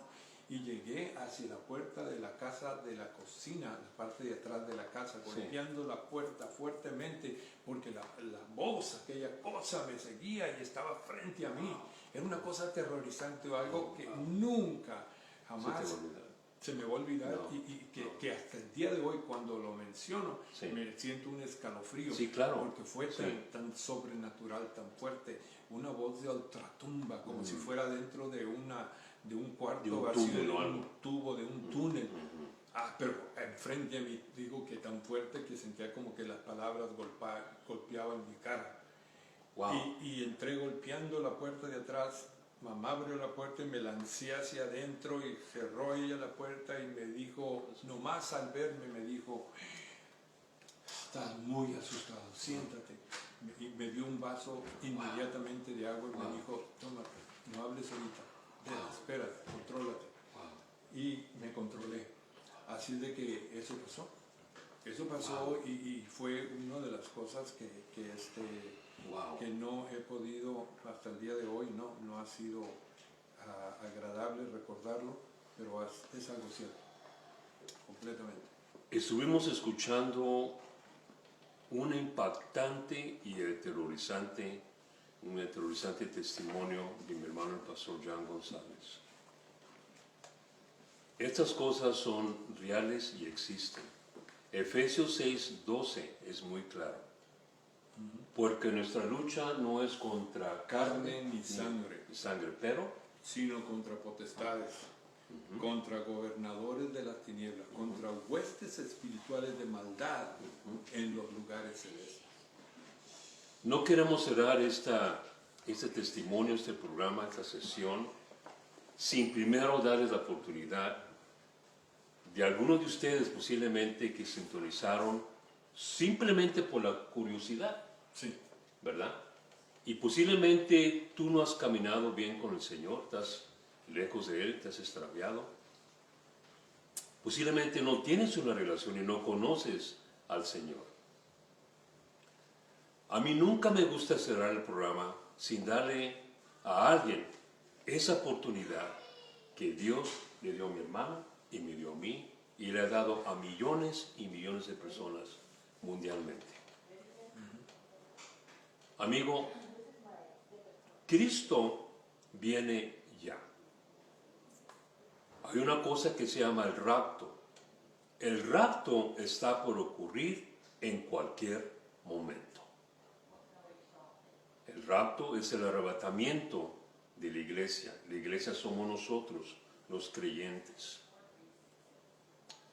Y llegué hacia la puerta de la casa, de la cocina, la parte de atrás de la casa, golpeando la puerta fuertemente porque la voz, aquella cosa me seguía y estaba frente a mí. Era una cosa aterrorizante o algo que nunca, jamás se me va a olvidar que hasta el día de hoy cuando lo menciono me siento un escalofrío porque fue tan sobrenatural, tan fuerte, una voz de ultratumba como si fuera dentro de un cuarto vacío, de un tubo, de un túnel. Pero enfrente a mí, digo que tan fuerte que sentía como que las palabras golpeaban mi cara. Y entré golpeando la puerta de atrás. Mamá abrió la puerta y me lancé hacia adentro y cerró ella la puerta y me dijo, nomás al verme me dijo, estás muy asustado, siéntate. Y me dio un vaso inmediatamente de agua y me dijo, tómate, no hables ahorita, espérate, contrólate. Y me controlé. Así de que eso pasó. Eso pasó y fue una de las cosas que no he podido hasta el día de hoy, no ha sido agradable recordarlo, pero es algo cierto, completamente. Estuvimos escuchando un impactante y un aterrorizante testimonio de mi hermano el pastor Jan González. Estas cosas son reales y existen. Efesios 6:12 es muy claro. Porque nuestra lucha no es contra carne ni sangre, pero sino contra potestades, contra gobernadores de las tinieblas, contra huestes espirituales de maldad en los lugares celestes. No queremos cerrar este testimonio, este programa, esta sesión, sin primero darles la oportunidad de algunos de ustedes posiblemente que sintonizaron simplemente por la curiosidad. Sí. ¿Verdad? Y posiblemente tú no has caminado bien con el Señor, estás lejos de Él, te has extraviado. Posiblemente no tienes una relación y no conoces al Señor. A mí nunca me gusta cerrar el programa sin darle a alguien esa oportunidad que Dios le dio a mi hermano y me dio a mí y le ha dado a millones y millones de personas mundialmente. Amigo, Cristo viene ya. Hay una cosa que se llama el rapto. El rapto está por ocurrir en cualquier momento. El rapto es el arrebatamiento de la iglesia. La iglesia somos nosotros, los creyentes.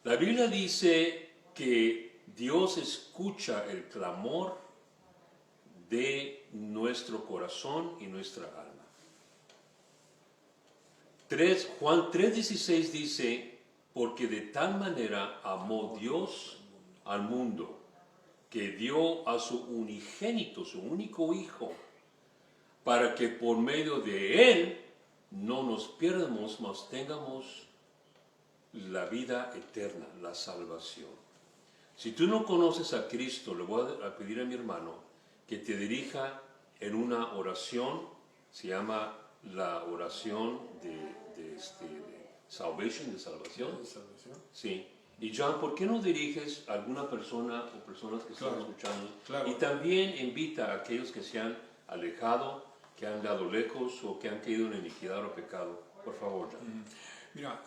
La Biblia dice que Dios escucha el clamor de nuestro corazón y nuestra alma. Juan 3:16 dice, porque de tal manera amó Dios al mundo, que dio a su unigénito, su único Hijo, para que por medio de Él no nos pierdamos, mas tengamos la vida eterna, la salvación. Si tú no conoces a Cristo, le voy a pedir a mi hermano que te dirija en una oración, se llama la oración de salvación, de salvación. Sí. Y John, ¿por qué no diriges a alguna persona o personas que están escuchando? Y también invita a aquellos que se han alejado, que han dado lejos o que han caído en iniquidad o pecado. Por favor, John. Mira,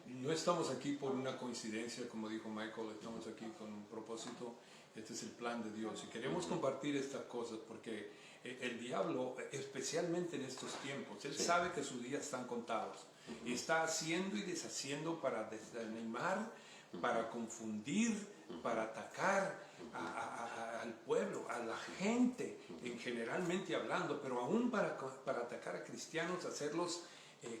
no estamos aquí por una coincidencia, como dijo Michael, estamos aquí con un propósito. Este es el plan de Dios y queremos compartir estas cosas porque el diablo, especialmente en estos tiempos, él sabe que sus días están contados y está haciendo y deshaciendo para desanimar, para confundir, para atacar al pueblo, a la gente, generalmente hablando, pero aún para atacar a cristianos, hacerlos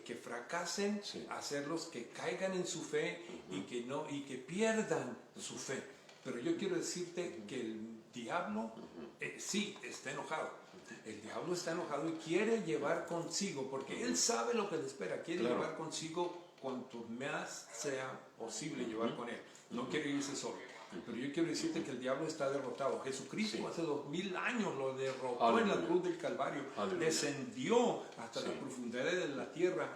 que fracasen, hacerlos que caigan en su fe y que pierdan su fe. Pero yo quiero decirte que el diablo sí está enojado. El diablo está enojado y quiere llevar consigo, porque él sabe lo que le espera, quiere llevar consigo cuanto más sea posible llevar con él. No quiere irse solo. Pero yo quiero decirte que el diablo está derrotado. Jesucristo hace 2000 años lo derrotó en la cruz del Calvario. Descendió hasta las profundidades de la tierra,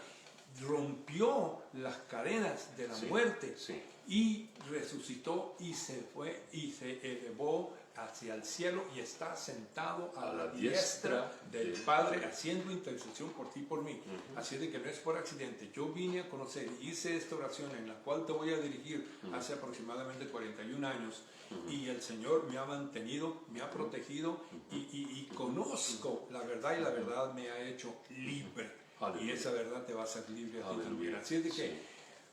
rompió las cadenas de la muerte y resucitó y se fue y se elevó hacia el cielo y está sentado a la diestra del Padre haciendo intercesión por ti y por mí. Así de que no es por accidente. Yo vine a conocer, hice esta oración en la cual te voy a dirigir hace aproximadamente 41 años y el Señor me ha mantenido, me ha protegido y conozco la verdad y la verdad me ha hecho libre. Y esa verdad te va a hacer libre a ti también. Así de que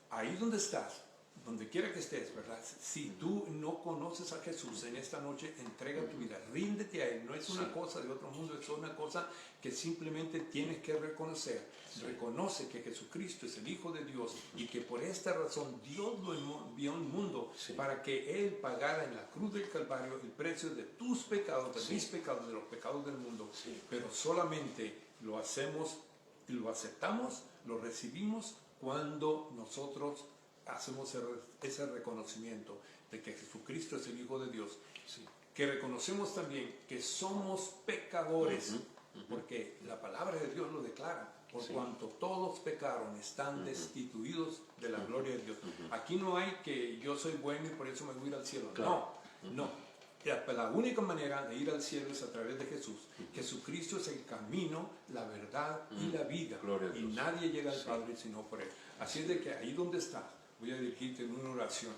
ahí donde estás, donde quiera que estés, ¿verdad? Si tú no conoces a Jesús en esta noche, entrega tu vida, ríndete a Él. No es una cosa de otro mundo, es una cosa que simplemente tienes que reconocer. Reconoce que Jesucristo es el Hijo de Dios y que por esta razón Dios lo envió al mundo para que Él pagara en la cruz del Calvario el precio de tus pecados, de mis pecados, de los pecados del mundo. Pero solamente lo hacemos, lo aceptamos, lo recibimos cuando nosotros hacemos ese reconocimiento de que Jesucristo es el Hijo de Dios, que reconocemos también que somos pecadores, porque la palabra de Dios lo declara, por cuanto todos pecaron, están destituidos de la gloria de Dios. Aquí no hay que yo soy bueno y por eso me voy a ir al cielo. No. La única manera de ir al cielo es a través de Jesús. Jesucristo es el camino, la verdad y la vida. Y nadie llega al Padre sino por Él. Así es de que ahí donde estás, voy a dirigirte en una oración.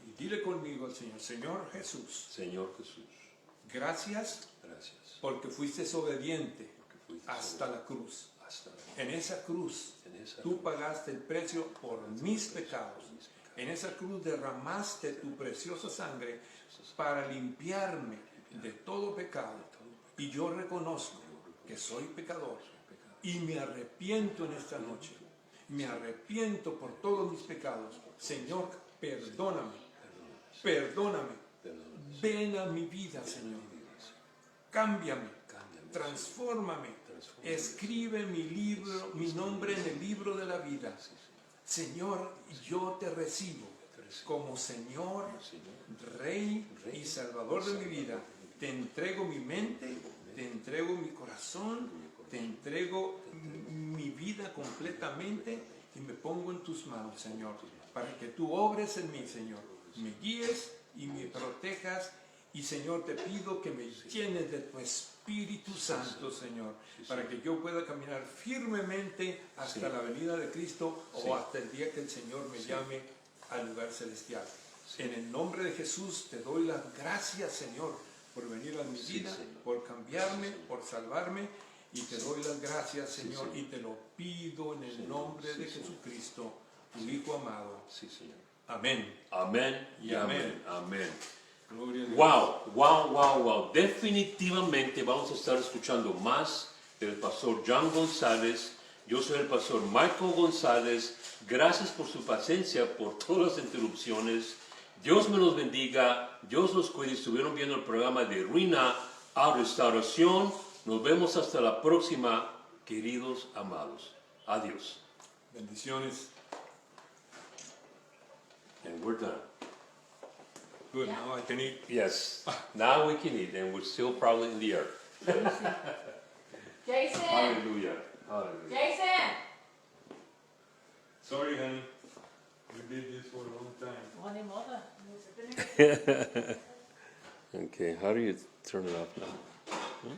Y dile conmigo al Señor, Señor Jesús. Señor Jesús. Gracias. Porque fuiste obediente hasta la cruz. En esa cruz tú pagaste el precio por mis pecados. En esa cruz derramaste tu preciosa sangre para limpiarme de todo pecado. Y yo reconozco que soy pecador y me arrepiento en esta noche. Me arrepiento por todos mis pecados. Señor, perdóname. Ven a mi vida, Señor. Cámbiame. Transfórmame. Escribe mi nombre en el libro de la vida. Señor, yo te recibo como Señor, Rey y Salvador de mi vida. Te entrego mi mente, te entrego mi corazón, te entrego mi vida completamente y me pongo en tus manos, Señor, para que tú obres en mí, Señor. Me guíes y me protejas y, Señor, te pido que me llenes de tu Espíritu Santo, Señor, para que yo pueda caminar firmemente hasta la venida de Cristo o hasta el día que el Señor me llame al lugar celestial. En el nombre de Jesús te doy las gracias, Señor, por venir a mi vida, por cambiarme, por salvarme, y te doy las gracias, Señor, y te lo pido en el nombre de Jesucristo, tu Hijo amado. Amén. Amén y amén. Gloria a Dios. Wow. Definitivamente vamos a estar escuchando más del pastor John González. Yo soy el pastor Michael González. Gracias por su paciencia, por todas las interrupciones. Dios me los bendiga. Dios los cuide. Estuvieron viendo el programa de Ruina a Restauración. Nos vemos hasta la próxima, queridos amados. Adiós. Bendiciones. And we're done. Good. Now I can eat. Yes. Now we can eat, and we're still probably in the air. Jason! Hallelujah. Jason! Sorry, honey. We did this for a long time. No, ni modo. Okay, how do you turn it off now?